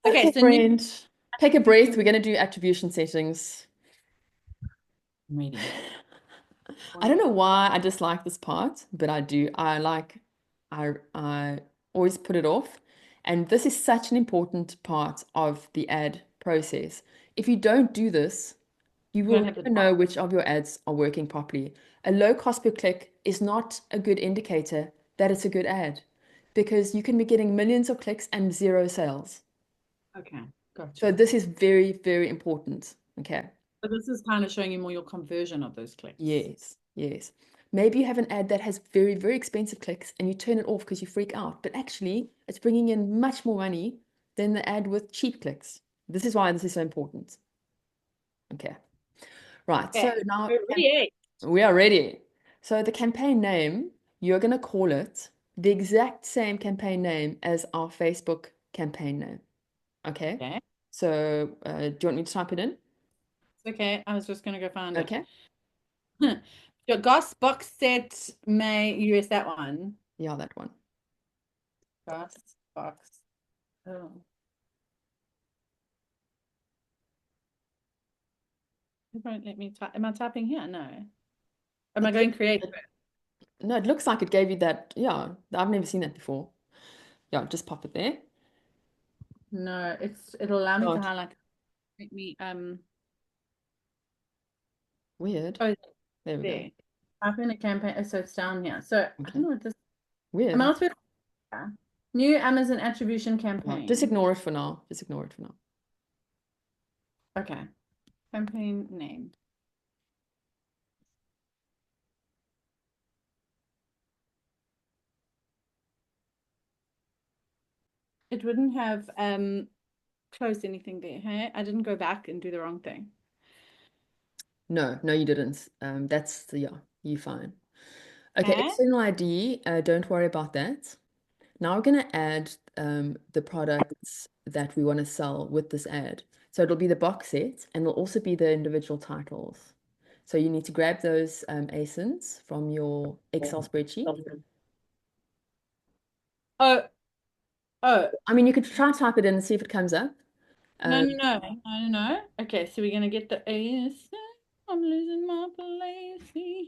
Okay, Okay, so new friend. Take a breath. We're going to do attribution settings. reading. I don't know why I dislike this part, but I do. I always put it off. And this is such an important part of the ad process. If you don't do this, you You will won't have the never know which of your ads are working properly. A low cost per click is not a good indicator that it's a good ad because you can be getting millions of clicks and zero sales. Okay, got So you. this is very, very important. Okay. But this is kind of showing you more your conversion of those clicks. Yes, yes. Maybe you have an ad that has very, very expensive clicks and you turn it off because you freak out, but actually it's bringing in much more money than the ad with cheap clicks. This is why this is so important. Okay. Right. So Okay, now we're ready. we are ready. So the campaign name, you're going to call it the exact same campaign name as our Facebook campaign name. Okay. Okay, So do you want me to type it in? it's okay. I was just gonna go find it. Okay. Your Goss box set may use that one. Yeah, that one. Goss box. Oh. It won't let me type. Am I typing here? No. Am I going create? No, it looks like it gave you that. Yeah, I've never seen that before. Yeah, just pop it there. No, it'll allow me to God, highlight. Let me weird. oh There we go. there. Type in a campaign. Oh, so it's down here. So I Okay. don't know what this Weird. am I supposed to new Amazon attribution Yeah, campaign. just ignore it for now. Just ignore it for now. Okay. Campaign name. It wouldn't have closed anything there. Hey, I didn't go back and do the wrong thing. No, no, you didn't. Yeah, you fine. Okay, Okay. external ID, don't worry about that. Now we're going to add the products that we want to sell with this ad. So it'll be the box set and it'll also be the individual titles. So you need to grab those ASINs from your Excel spreadsheet. Oh, oh, I mean, you could try type it in and see if it comes up. no, no, no, no, no. Okay, so we're gonna get the AS. I'm losing my place here.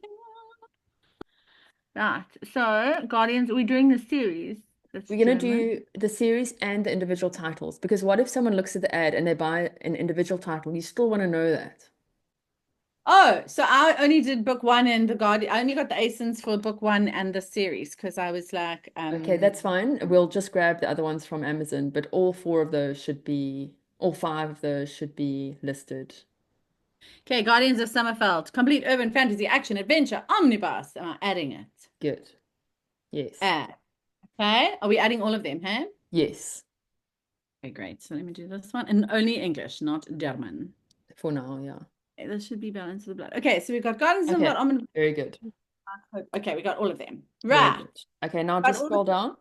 Right. So, Guardians, we're doing the series. That's We're going to German. do the series and the individual titles because what if someone looks at the ad and they buy an individual title? You still want to know that. Oh, so I only did book one and the Guardian. I only got the ASINs for book one and the series because I was like, Okay, that's fine. We'll just grab the other ones from Amazon, but all five of those should be listed. okay, Guardians of Summerfeld, complete urban fantasy action adventure omnibus. Am I adding it? Good. Yes. Add. Okay, are we adding all of them? Hey. Yes. Okay, great. So let me do this one and only English, not German. For now, yeah. Okay, this should be Balance of the Blood. Okay, so we've got Guardians of Okay. the Blood. Very good. Okay, we got all of them. Very Right. good. Okay, now just scroll down.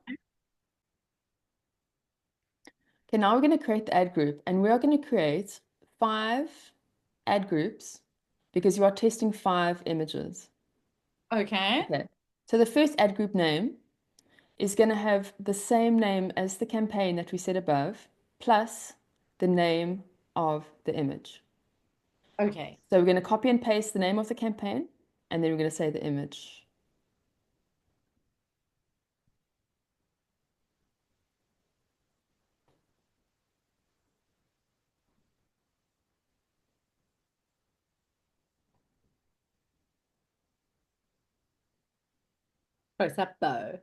Okay, now we're going to create the ad group, and we are going to create 5 ad groups because you are testing 5 images. Okay. Okay, so the first ad group name is going to have the same name as the campaign that we said above, plus the name of the image. Okay. So we're going to copy and paste the name of the campaign, and then we're going to say the image. Close up bow.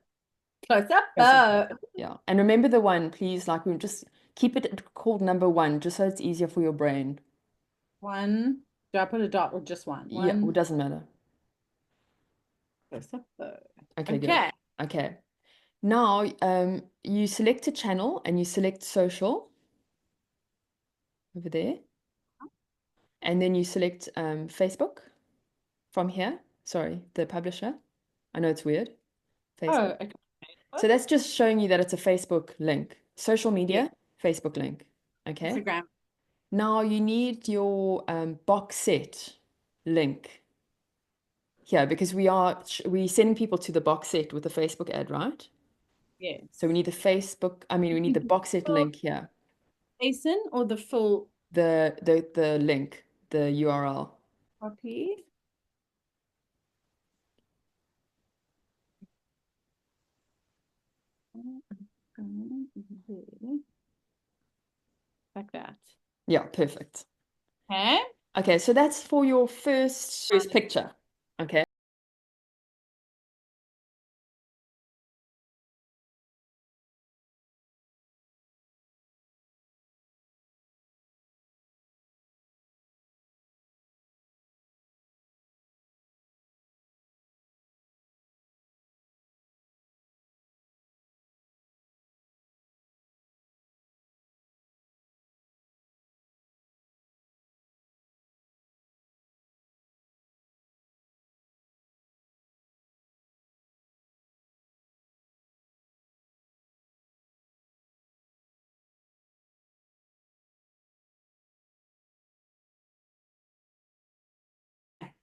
Close up Press it bow. there. Yeah, and remember the one, please, like we just keep it called number 1, just so it's easier for your brain. One. Do I put a dot or just one? Yeah, it One. doesn't matter. Close up bow. Okay, good. Okay. Okay. Now, you select a channel and you select social over there, and then you select Facebook from here. Sorry, the publisher. I know it's weird. Oh, Facebook. okay. So that's just showing you that it's a Facebook link. Social Yeah. media, Facebook link. Okay. Instagram. Now you need your box set link here because we sending people to the box set with the Facebook ad, right? So we Yes. need the Facebook, I mean, we need the box set Full link here. JSON or the full The link, the URL. copy? Like that. Yeah, perfect. Okay. Okay, so that's for your first picture. Okay.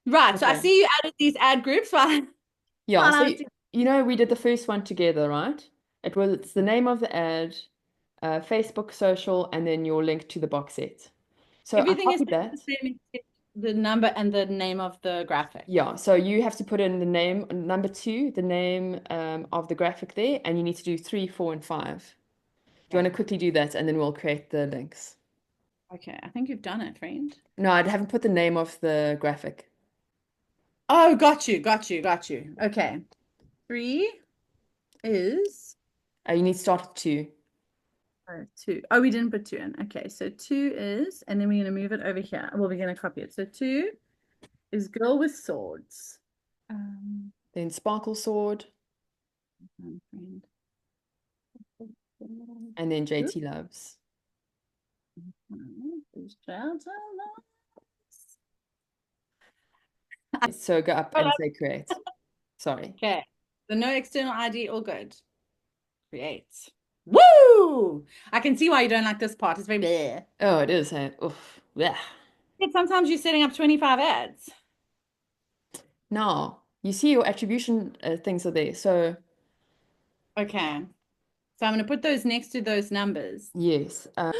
Right. So I Okay. see you added these ad groups while Yeah, while so I was doing we did the first one together, right? It's the name of the ad, Facebook, social, and then your link to the box set. So I everything is copied the that. same except the number and the name of the graphic. Yeah, so you have to put in the name, number 2, the name of the graphic there, and you need to do 3, 4, and 5. Do you want Yeah. to quickly do that, and then we'll create the links? Okay. I think you've done it, friend. No, I haven't put the name of the graphic. Oh, got you, got you, got you. Okay. Three is You need to start with 2. two. Oh, we didn't put two in. Okay, so two is, and then we're going to move it over here. Well, we're going to copy it. So two is girl with swords. Then Sparkle Sword, Friend. and then JT Loves. So go up and say create. Sorry. Okay. So no external ID, all good. Create. Woo! I can see why you don't like this part. It's very bleh. Oh, it is. Hey. Oof. Yeah. Sometimes you're setting up 25 ads. Now, you see your attribution things are there. So, Okay. So I'm going to put those next to those numbers. yes. Okay,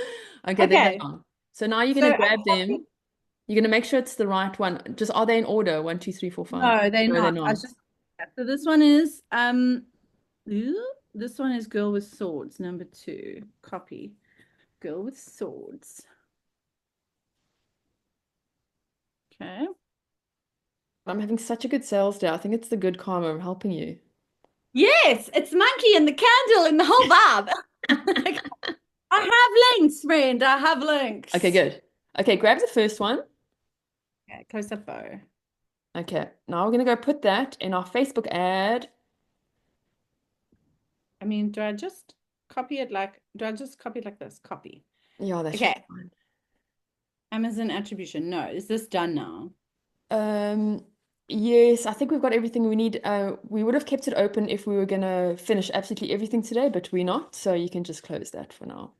there they Okay. are. So now you're going So to grab them. You're going to make sure it's the right one. Just are they in order? 1, 2, 3, 4, 5. no, they're No, they're not. I not. was just so this one is this one is girl with swords, number 2. Copy. Girl with swords. Okay. I'm having such a good sales day. I think it's the good karma. I'm helping you. Yes, it's monkey and the candle and the whole vibe. I have links, friend. I have links. Okay, good. Okay, grab the first one. Okay, close up bow. Okay, now we're going to go put that in our Facebook ad. I mean, do I just copy it like this? Copy. Yeah, that's Okay. fine. Amazon attribution. No, is this done now? Yes, I think we've got everything we need. We would have kept it open if we were gonna finish absolutely everything today, but we're not, so you can just close that for now.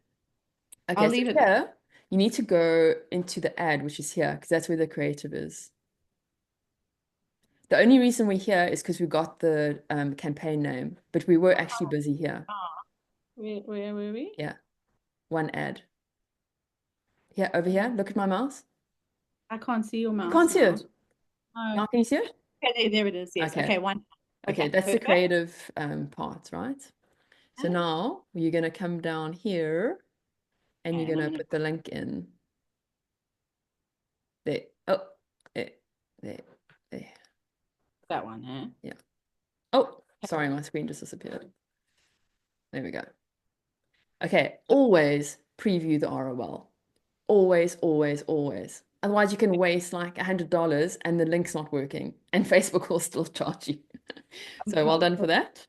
Okay, I'll so leave it. here you need to go into the ad, which is here, because that's where the creative is. The only reason we're here is because we got the campaign name, but we were actually busy here. Ah, where were we? Yeah, one ad. Here, over here, look at my mouse. I can't see your You mouse can't see now. it. Oh, Now can you see it? okay, there it is. Yes. Okay. Okay, one. Okay, Okay, that's the perfect. creative part, right? So now you're going to come down here and Okay, you're and going I'm to gonna put the link in. There. Oh, there, there, there. that one, huh? Yeah. Oh, sorry, my screen just disappeared. There we go. Okay, always preview the ROL. Always, always, always. Otherwise, you can waste like $100 and the link's not working, and Facebook will still charge you. So well done for that.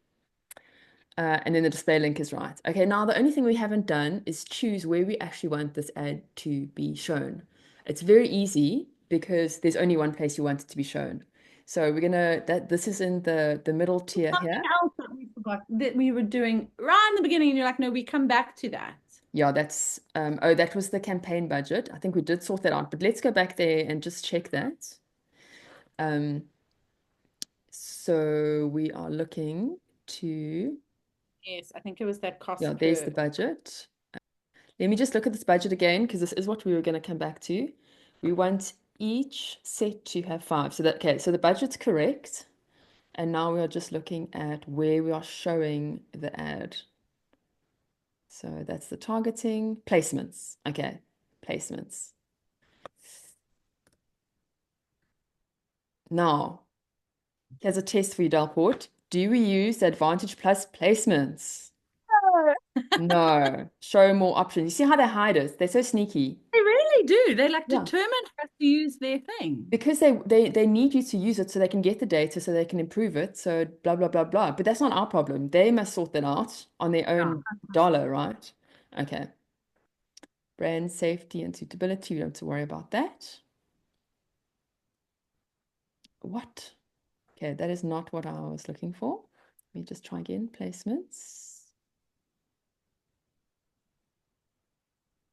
And then the display link is right. Okay, now the only thing we haven't done is choose where we actually want this ad to be shown. It's very easy because there's only one place you want it to be shown. So we're gonna this is in the middle tier Something here. else that we forgot that we were doing right in the beginning, and you're like, no, we come back to that. Yeah, that's oh, that was the campaign budget. I think we did sort that out, but let's go back there and just check that. Um, so we are looking to, Yes, I think it was that yeah, cost there's the per. budget. Let me just look at this budget again, because this is what we were going to come back to. We want each set to have 5. So that, okay, so the budget's correct. And now we are just looking at where we are showing the ad. So that's the targeting, placements. Okay, placements. Now, here's a test for you, Delport. Do we use the Advantage Plus placements? No. Show more options. You see how they hide it? They're so sneaky. They really do. They're like Yeah. determined for us to use their thing. Because they need you to use it so they can get the data so they can improve it. So blah, blah, blah, blah. But that's not our problem. They must sort that out on their Yeah. own dollar, right? Okay. Brand safety and suitability. We don't have to worry about that. What? Okay, that is not what I was looking for. Let me just try again. Placements.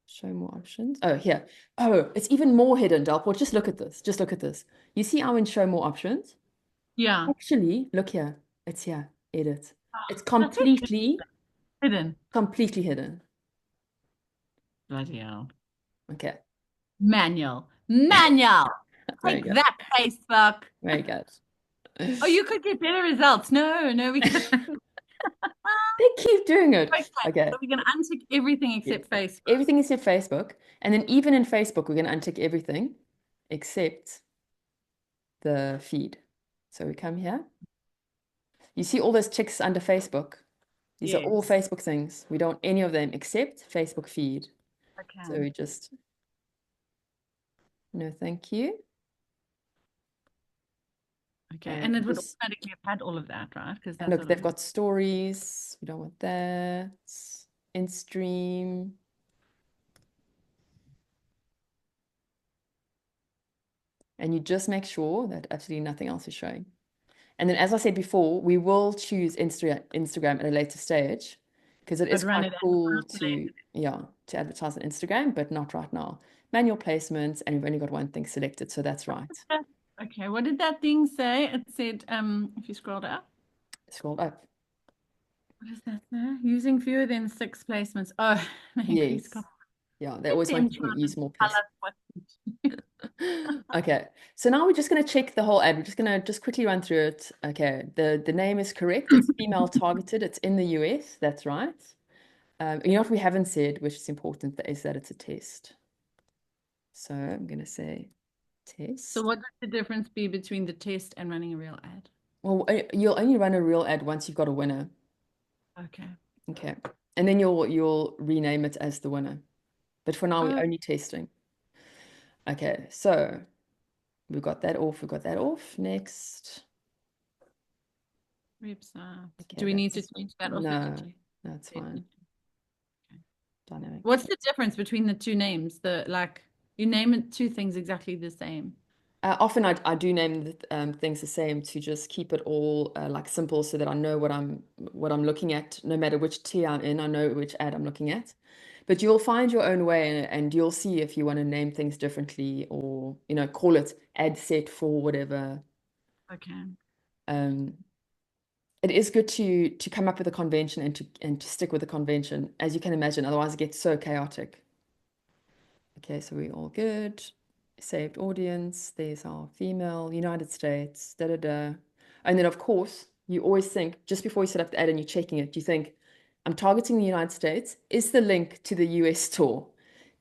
Show more options. Oh, here. Oh, it's even more hidden, Delport. Just look at this. Just look at this. You see how in show more options? Yeah. Actually, look here. It's here. Edit. It's That's it. Hidden. completely hidden. Bloody hell. Okay. Manual. Manual. Very Take good. that, Facebook. Very good. Oh, you could get better results. No, we can't. They keep doing it. Okay, Okay. so we're going to untick everything Yes. except Facebook. Everything except Facebook. And then even in Facebook, we're going to untick everything except the feed. So we come here. You see all those ticks under Facebook? These are all Yes. Facebook things. We don't want any of them except Facebook feed. So Okay. we just, no, thank you. Okay. And And it would just, automatically have had all of that, right? Because and that's look, they've got stories. We don't want that. In stream. And you just make sure that absolutely nothing else is showing. And then, as I said before, we will choose Instagram at a later stage because it is I'd run quite it cool at to, yeah, to advertise on Instagram, but not right now. Manual placements, and we've only got one thing selected, so that's right. Okay, what did that thing say? It said, if you scrolled up, Scroll up. what does that say? Using fewer than 6 placements. Oh, increase Yes. cost. Yeah, they always want you to use more Tell placements. us what. Okay, so now we're just going to check the whole ad. We're just going to just quickly run through it. Okay, the name is correct. It's female targeted. It's in the US. That's right. You know what we haven't said, which is important, is that it's a test. So I'm going to say test. So what would the difference be between the test and running a real ad? Well, you'll only run a real ad once you've got a winner. Okay. Okay, and then you'll rename it as the winner. But for now, we're Oh, only testing. Okay, so we've got that off. We've got that off. Next. website. Okay, Do we need to that's change that? no, that's fine. Okay. Dynamic. What's the difference between the two names? The like you name it two things exactly the same. Often I do name the, things the same to just keep it all like simple so that I know what I'm looking at, no matter which tier I'm in, I know which ad I'm looking at. But you'll find your own way, and you'll see if you want to name things differently, or call it ad set for whatever. Okay. Um, it is good to come up with a convention and to stick with the convention, as you can imagine. Otherwise, it gets so chaotic. Okay, so we're all good. Saved audience. There's our female, United States, da da da. And then, of course, you always think, just before you set up the ad and you're checking it, you think, I'm targeting the United States. Is the link to the US store?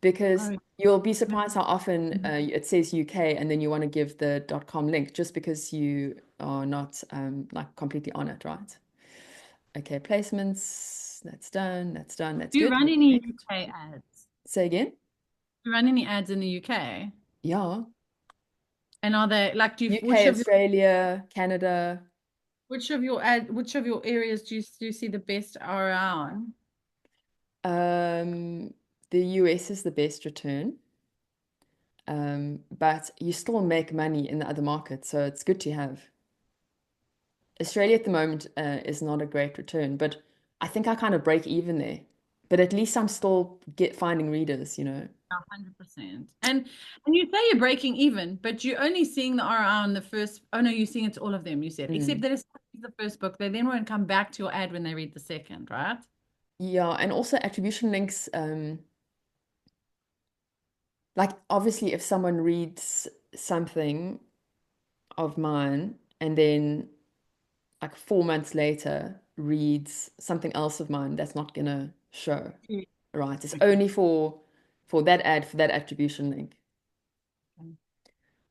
Because Oh, you'll be surprised how often it says UK and then you want to give the .com link just because you are not like completely on it, right? Okay, placements. That's done. That's done. That's do you good. run any UK ads? Say again? Do you run any ads in the UK? Yeah. And are they like, UK, Australia, Canada. which of your areas do you see the best ROI on? The US is the best return, but you still make money in the other markets, so it's good to have. Australia at the moment is not a great return, but I think I kind of break even there. But at least I'm still finding readers, 100%. And you say you're breaking even, but you're only seeing the ROI on the first. Oh no, you're seeing it to all of them, you said. Except that it's the first book. They then won't come back to your ad when they read the second, right? Yeah, and also attribution links, like obviously if someone reads something of mine and then like 4 months later reads something else of mine, that's not gonna show, Yeah. right? It's Okay. only for that ad, for that attribution link.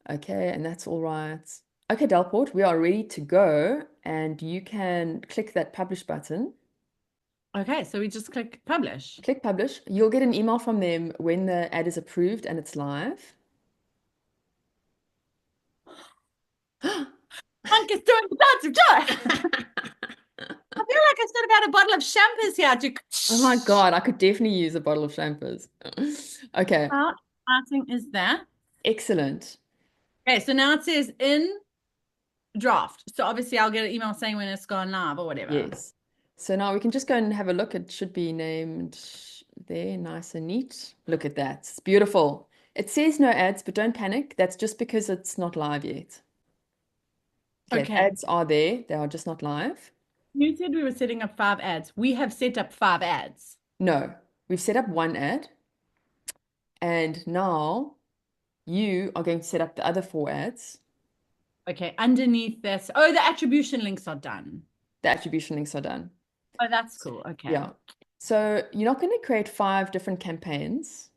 Okay, and that's all right. Okay, Delport, we are ready to go, and you can click that publish button. Okay, so we just click publish. Click publish. You'll get an email from them when the ad is approved and it's live. Monk is doing the dance of joy. I feel like I should have had a bottle of shampoos here to. Oh my God, I could definitely use a bottle of shampoos. Okay, How exciting is that? excellent. Okay, so now it says in draft. So obviously I'll get an email saying when it's gone live or whatever. Yes. So now we can just go and have a look. It should be named there, nice and neat. Look at that. It's beautiful. It says no ads, but don't panic. That's just because it's not live yet. Okay, Okay. ads are there. They are just not live. You said we were setting up 5 ads. We have set up 5 ads. No, we've set up one ad. And now you are going to set up the other 4 ads. Okay, underneath this. Oh, the attribution links are done. The attribution links are done. Oh, that's cool. Okay. Yeah. So you're not going to create 5 different campaigns.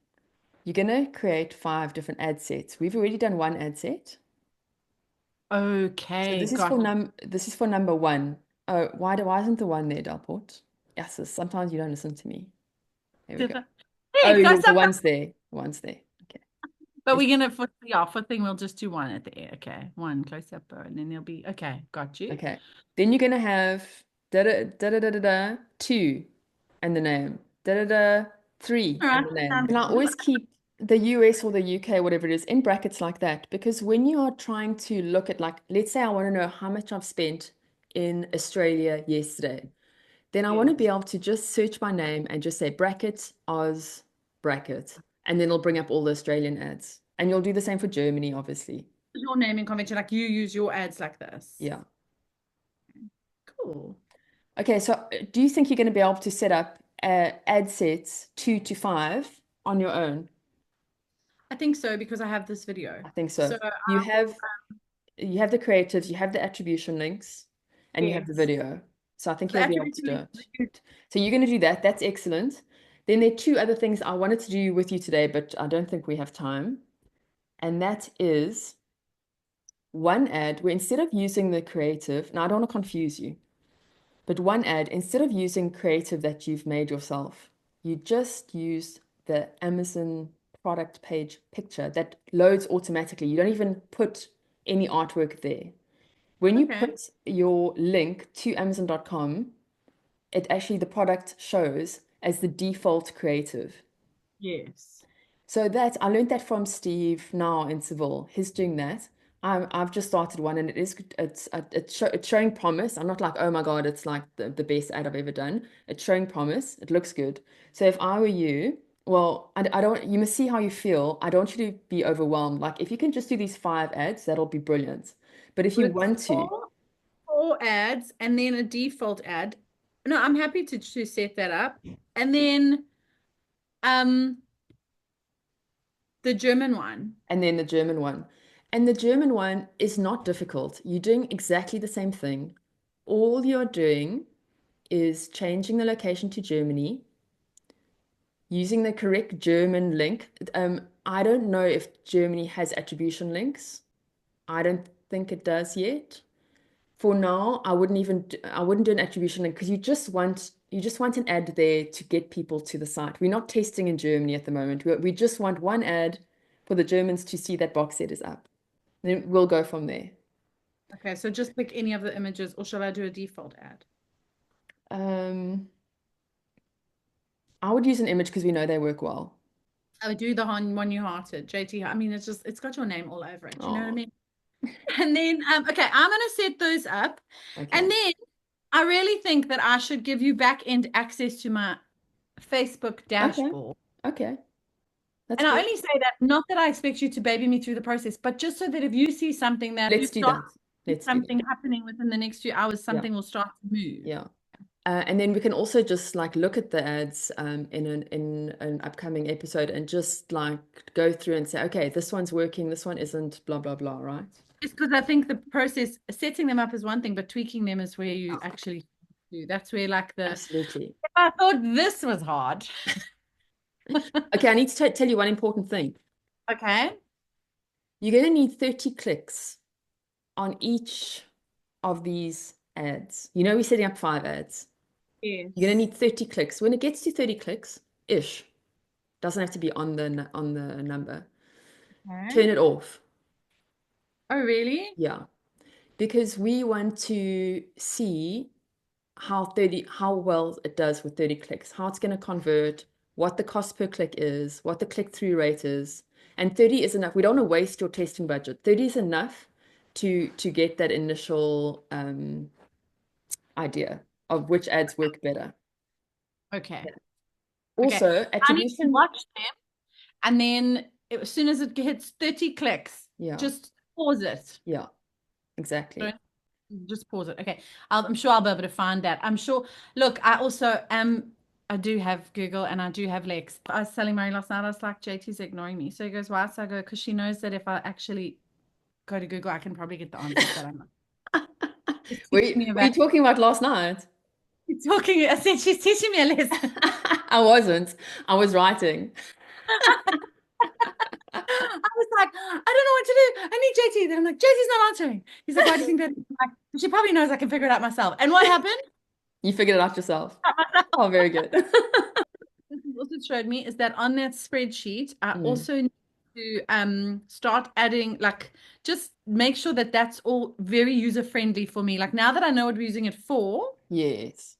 You're going to create 5 different ad sets. We've already done one ad set. So Okay, this is got for number 1. Oh, why isn't the 1 there, Delport? Yes, sometimes you don't listen to me. There we go. Hey, Oh, close the up. one's there. The one's there. Okay. But we're gonna for thing we'll just do 1 at the end. Okay, 1 close up, and then there'll be okay. Got you. Okay. Then you're gonna have da da da da da da, da 2 and the name. Da da da 3 All and right. the name. And I always keep the US or the UK, whatever it is, in brackets like that, because when you are trying to look at, like, let's say I want to know how much I've spent in Australia yesterday, then I want to be able to just search my name and just say brackets, Oz, bracket, and then it'll bring up all the Australian ads. And you'll do the same for Germany, obviously. Your naming convention, like you use your ads like this. Yeah. Cool. Okay, so do you think you're going to be able to set up ad sets 2 to 5 on your own? I think so because I have this video. I think so. So You have the creatives, you have the attribution links, and you have the yes. video. So I think The you'll be able to do attribution it. So you're going to do that. That's excellent. Then there are 2 other things I wanted to do with you today, but I don't think we have time. And that is one ad where instead of using the creative, now I don't want to confuse you, but one ad, instead of using creative that you've made yourself, you just use the Amazon product page picture that loads automatically. You don't even put any artwork there. When you put your link to Amazon.com, it actually, the product shows as the default creative. Yes. So I learned that from Steve now in Seville. He's doing that. I've just started one, and it's showing promise. I'm not like, oh my God, it's like the best ad I've ever done. It's showing promise. It looks good. So if I were you, well, I don't, you must see how you feel. I don't want you to be overwhelmed. Like if you can just do these 5 ads, that'll be brilliant. But if you With want to, four ads and then a default ad. No, I'm happy to set that up. And then um the German one. and then the German one. And the German one is not difficult. You're doing exactly the same thing. All you're doing is changing the location to Germany, using the correct German link. I don't know if Germany has attribution links. I don't think it does yet. For now, I wouldn't do an attribution link because you just want an ad there to get people to the site. We're not testing in Germany at the moment. We just want one ad for the Germans to see that box set is up. Then we'll go from there. Okay, so just pick any of the images, or shall I do a default ad? Um, I would use an image because we know they work well. I would do the one you hearted, JT. I mean, it's got your name all over it. You know what I Oh, mean? And then okay, I'm gonna set those up. okay. And then I really think that I should give you back end access to my Facebook dashboard. Okay. That's And I good. only say that not that I expect you to baby me through the process, but just so that if you see something that Let's do that. Let's do something that. happening within the next few hours, Yeah. something will start to move. Yeah. And then we can also just like look at the ads in an upcoming episode and just like go through and say, okay, this one's working, this one isn't, blah, blah, blah, right? Just because I think the process, setting them up is one thing, but tweaking them is where you actually do. That's where like the Absolutely. I thought this was hard. Okay, I need to tell you one important thing. Okay. You're going to need 30 clicks on each of these ads. You know, we're setting up 5 ads. Yes. You're going to need 30 clicks. When it gets to 30 clicks-ish, doesn't have to be on the number. Okay. Turn it off. Oh, really? Yeah. Because we want to see how well it does with 30 clicks, how it's going to convert, what the cost per click is, what the click-through rate is. And 30 is enough. We don't want to waste your testing budget. 30 is enough to get that initial idea of which ads work better. Okay. Also, I need to attribution. watch them, and then as soon as it hits 30 clicks, Yeah. just pause it. Yeah, exactly. Just pause it. Okay. I'm sure I'll be able to find that. I'm sure. Look, I do have Google and I do have Lex. I was telling Mary last night, I was like, JT's ignoring me. So he goes, why? So I go, because she knows that if I actually go to Google, I can probably get the answers that I'm Were you talking about last night? talking. I said she's teaching me a lesson. I wasn't. I was writing. I was like, I don't know what to do. I need JT. Then I'm like, JT's not answering. He's like, why do you think that? I'm like, she probably knows I can figure it out myself. And what happened? You figured it out yourself. Oh, very good. What it also showed me is that on that spreadsheet, I also need to start adding, like, just make sure that that's all very user friendly for me. Like now that I know what we're using it for, Yes.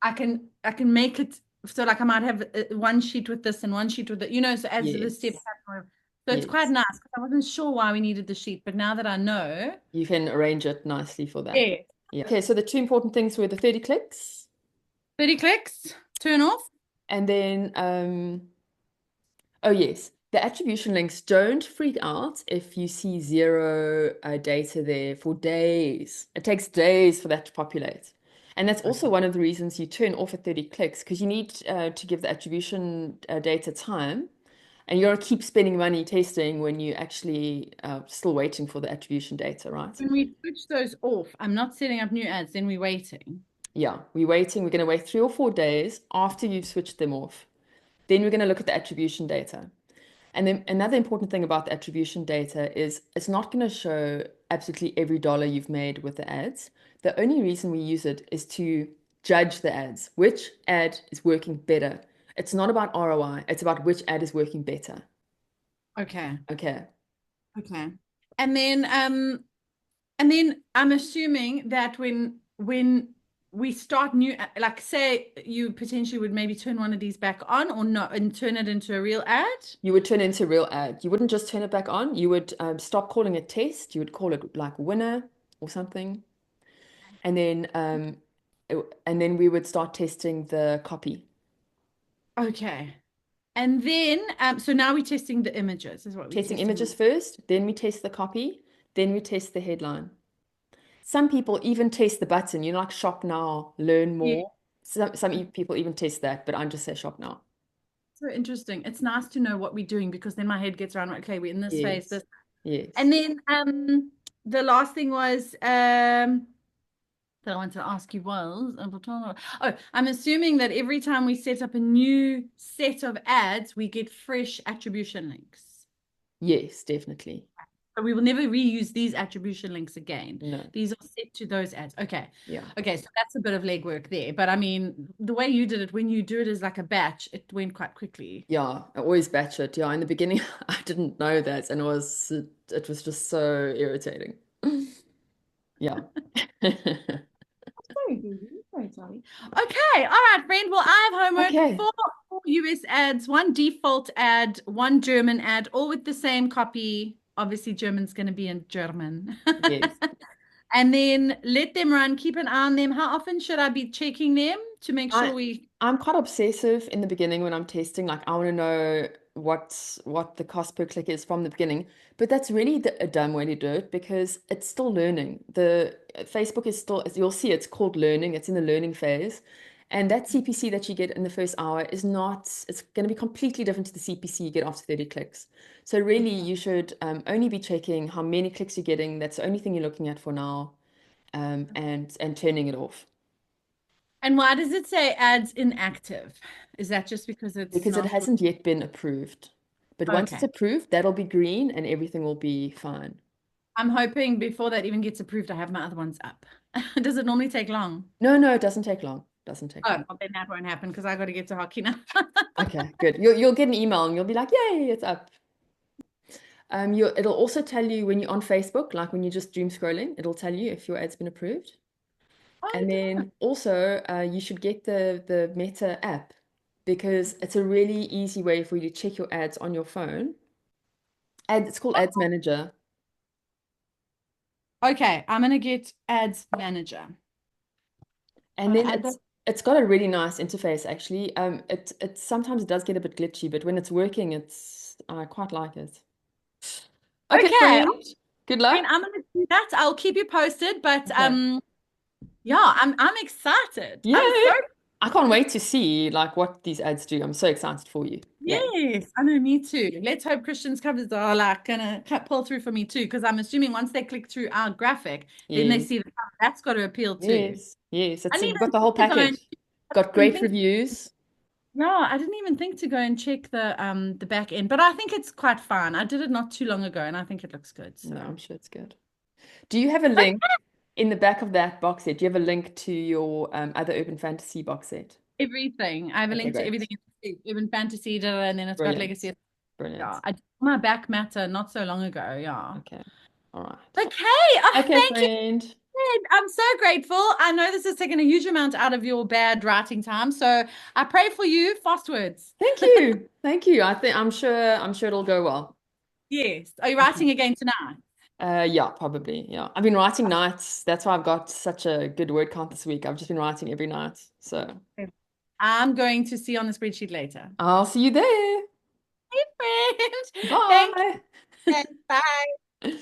I can make it so like I might have one sheet with this and one sheet with it, you know, so as the step pattern. So it's quite nice because I wasn't sure why we needed the sheet, but now that I know, you can arrange it nicely for that. Yeah. Yeah. Okay, so the 2 important things were the 30 clicks. 30 clicks, turn off. And then, oh yes, the attribution links, don't freak out if you see 0 data there for days. It takes days for that to populate. And that's also one of the reasons you turn off at 30 clicks because you need to give the attribution data time. And you got to keep spending money testing when you actually still waiting for the attribution data, right? When we switch those off, I'm not setting up new ads, then we're waiting. Yeah, we're waiting. We're going to wait 3 or 4 days after you've switched them off. Then we're going to look at the attribution data. And then another important thing about the attribution data is it's not going to show absolutely every dollar you've made with the ads. The only reason we use it is to judge the ads. Which ad is working better? It's not about ROI. It's about which ad is working better. Okay. Okay. Okay. And then I'm assuming that when we start new, like say you potentially would maybe turn one of these back on or not and turn it into a real ad? You would turn it into a real ad. You wouldn't just turn it back on. You would stop calling it test. You would call it like winner or something. And then and then we would start testing the copy. Okay. And then, so now we're testing the images, is what we're Testing testing. images first, then we test the copy, then we test the headline. Some people even test the button, like shop now, learn Yeah, more. Some people even test that, but I just say shop now. so interesting. It's nice to know what we're doing because then my head gets around, okay, we're in this phase, Yes. this. Yes. And then the last thing was that I wanted to ask you was, oh, I'm assuming that every time we set up a new set of ads, we get fresh attribution links. Yes, definitely. So we will never reuse these attribution links again. No. These are set to those ads. Okay. Yeah. Okay. So that's a bit of legwork there. But I mean, the way you did it, when you do it as like a batch, it went quite quickly. Yeah, I always batch it. Yeah, in the beginning I didn't know that and it was just so irritating. Yeah. Sorry, Susie. Sorry, Charlie. Okay. All right, friend. Well, I have homework Okay. four US ads, one default ad, one German ad, all with the same copy. Obviously, German's going to be in German. Yes. And then let them run, keep an eye on them. How often should I be checking them to make sure I we I'm quite obsessive in the beginning when I'm testing. Like I want to know what the cost per click is from the beginning. But that's really a dumb way to do it because it's still learning. The Facebook is still, as you'll see, it's called learning. It's in the learning phase. And that CPC that you get in the first hour is not, it's going to be completely different to the CPC you get after 30 clicks. So really you should only be checking how many clicks you're getting. That's the only thing you're looking at for now, and turning it off. And why does it say ads inactive? Is that just because it's Because it not hasn't yet been approved. But once it's okay? approved, that'll be green and everything will be fine. I'm hoping before that even gets approved, I have my other ones up. Does it normally take long? No, no, it doesn't take long. Doesn't take Oh, long. well, then that won't happen because I got to get to hockey now. Okay, good. You'll get an email and you'll be like, yay, it's up. It'll also tell you when you're on Facebook, like when you're just doom scrolling, it'll tell you if your ad's been approved. Oh, And then also, you should get the Meta app because it's a really easy way for you to check your ads on your phone. It's called Ads Manager. okay. I'm gonna get ads manager. And I'll then add that. it's got a really nice interface actually. It sometimes it does get a bit glitchy, but when it's working, I quite like it. Okay, Okay, friend. Good then luck. I'm gonna do that. I'll keep you posted. But Okay. yeah, I'm excited. I'm Yay! so I can't wait to see like what these ads do. I'm so excited for you. Yay. yes, I know, me too. Let's hope Christian's covers are like gonna pull through for me too, because I'm assuming once they click through our graphic, then they Yes. see the cover. That's got to appeal too. Yes. Yes. I didn't You've got even the whole think to go and package. Got I didn't great think reviews. no, I didn't even think to go and check the back end, but I think it's quite fine. I did it not too long ago and I think it looks good. So No, I'm sure it's good. Do you have a link in the back of that box set? Do you have a link to your other Urban Fantasy box set? everything. I have a Okay, link to great. everything in Urban Fantasy, and then it's got Brilliant. Legacy. Yeah, Brilliant. I did my back matter not so long ago. Yeah. Okay. All right. Okay. Oh, Okay, thank you. friend. I'm so grateful. I know this has taken a huge amount out of your bad writing time, so I pray for you. Fast words. Thank you. Thank you. I'm sure it'll go well. Yes. Are you Okay. writing again tonight? Yeah, probably. Yeah. I've been writing nights. That's why I've got such a good word count this week. I've just been writing every night. So I'm going to see on the spreadsheet later. I'll see you there. Hey, friend. Thank Bye. you. Bye.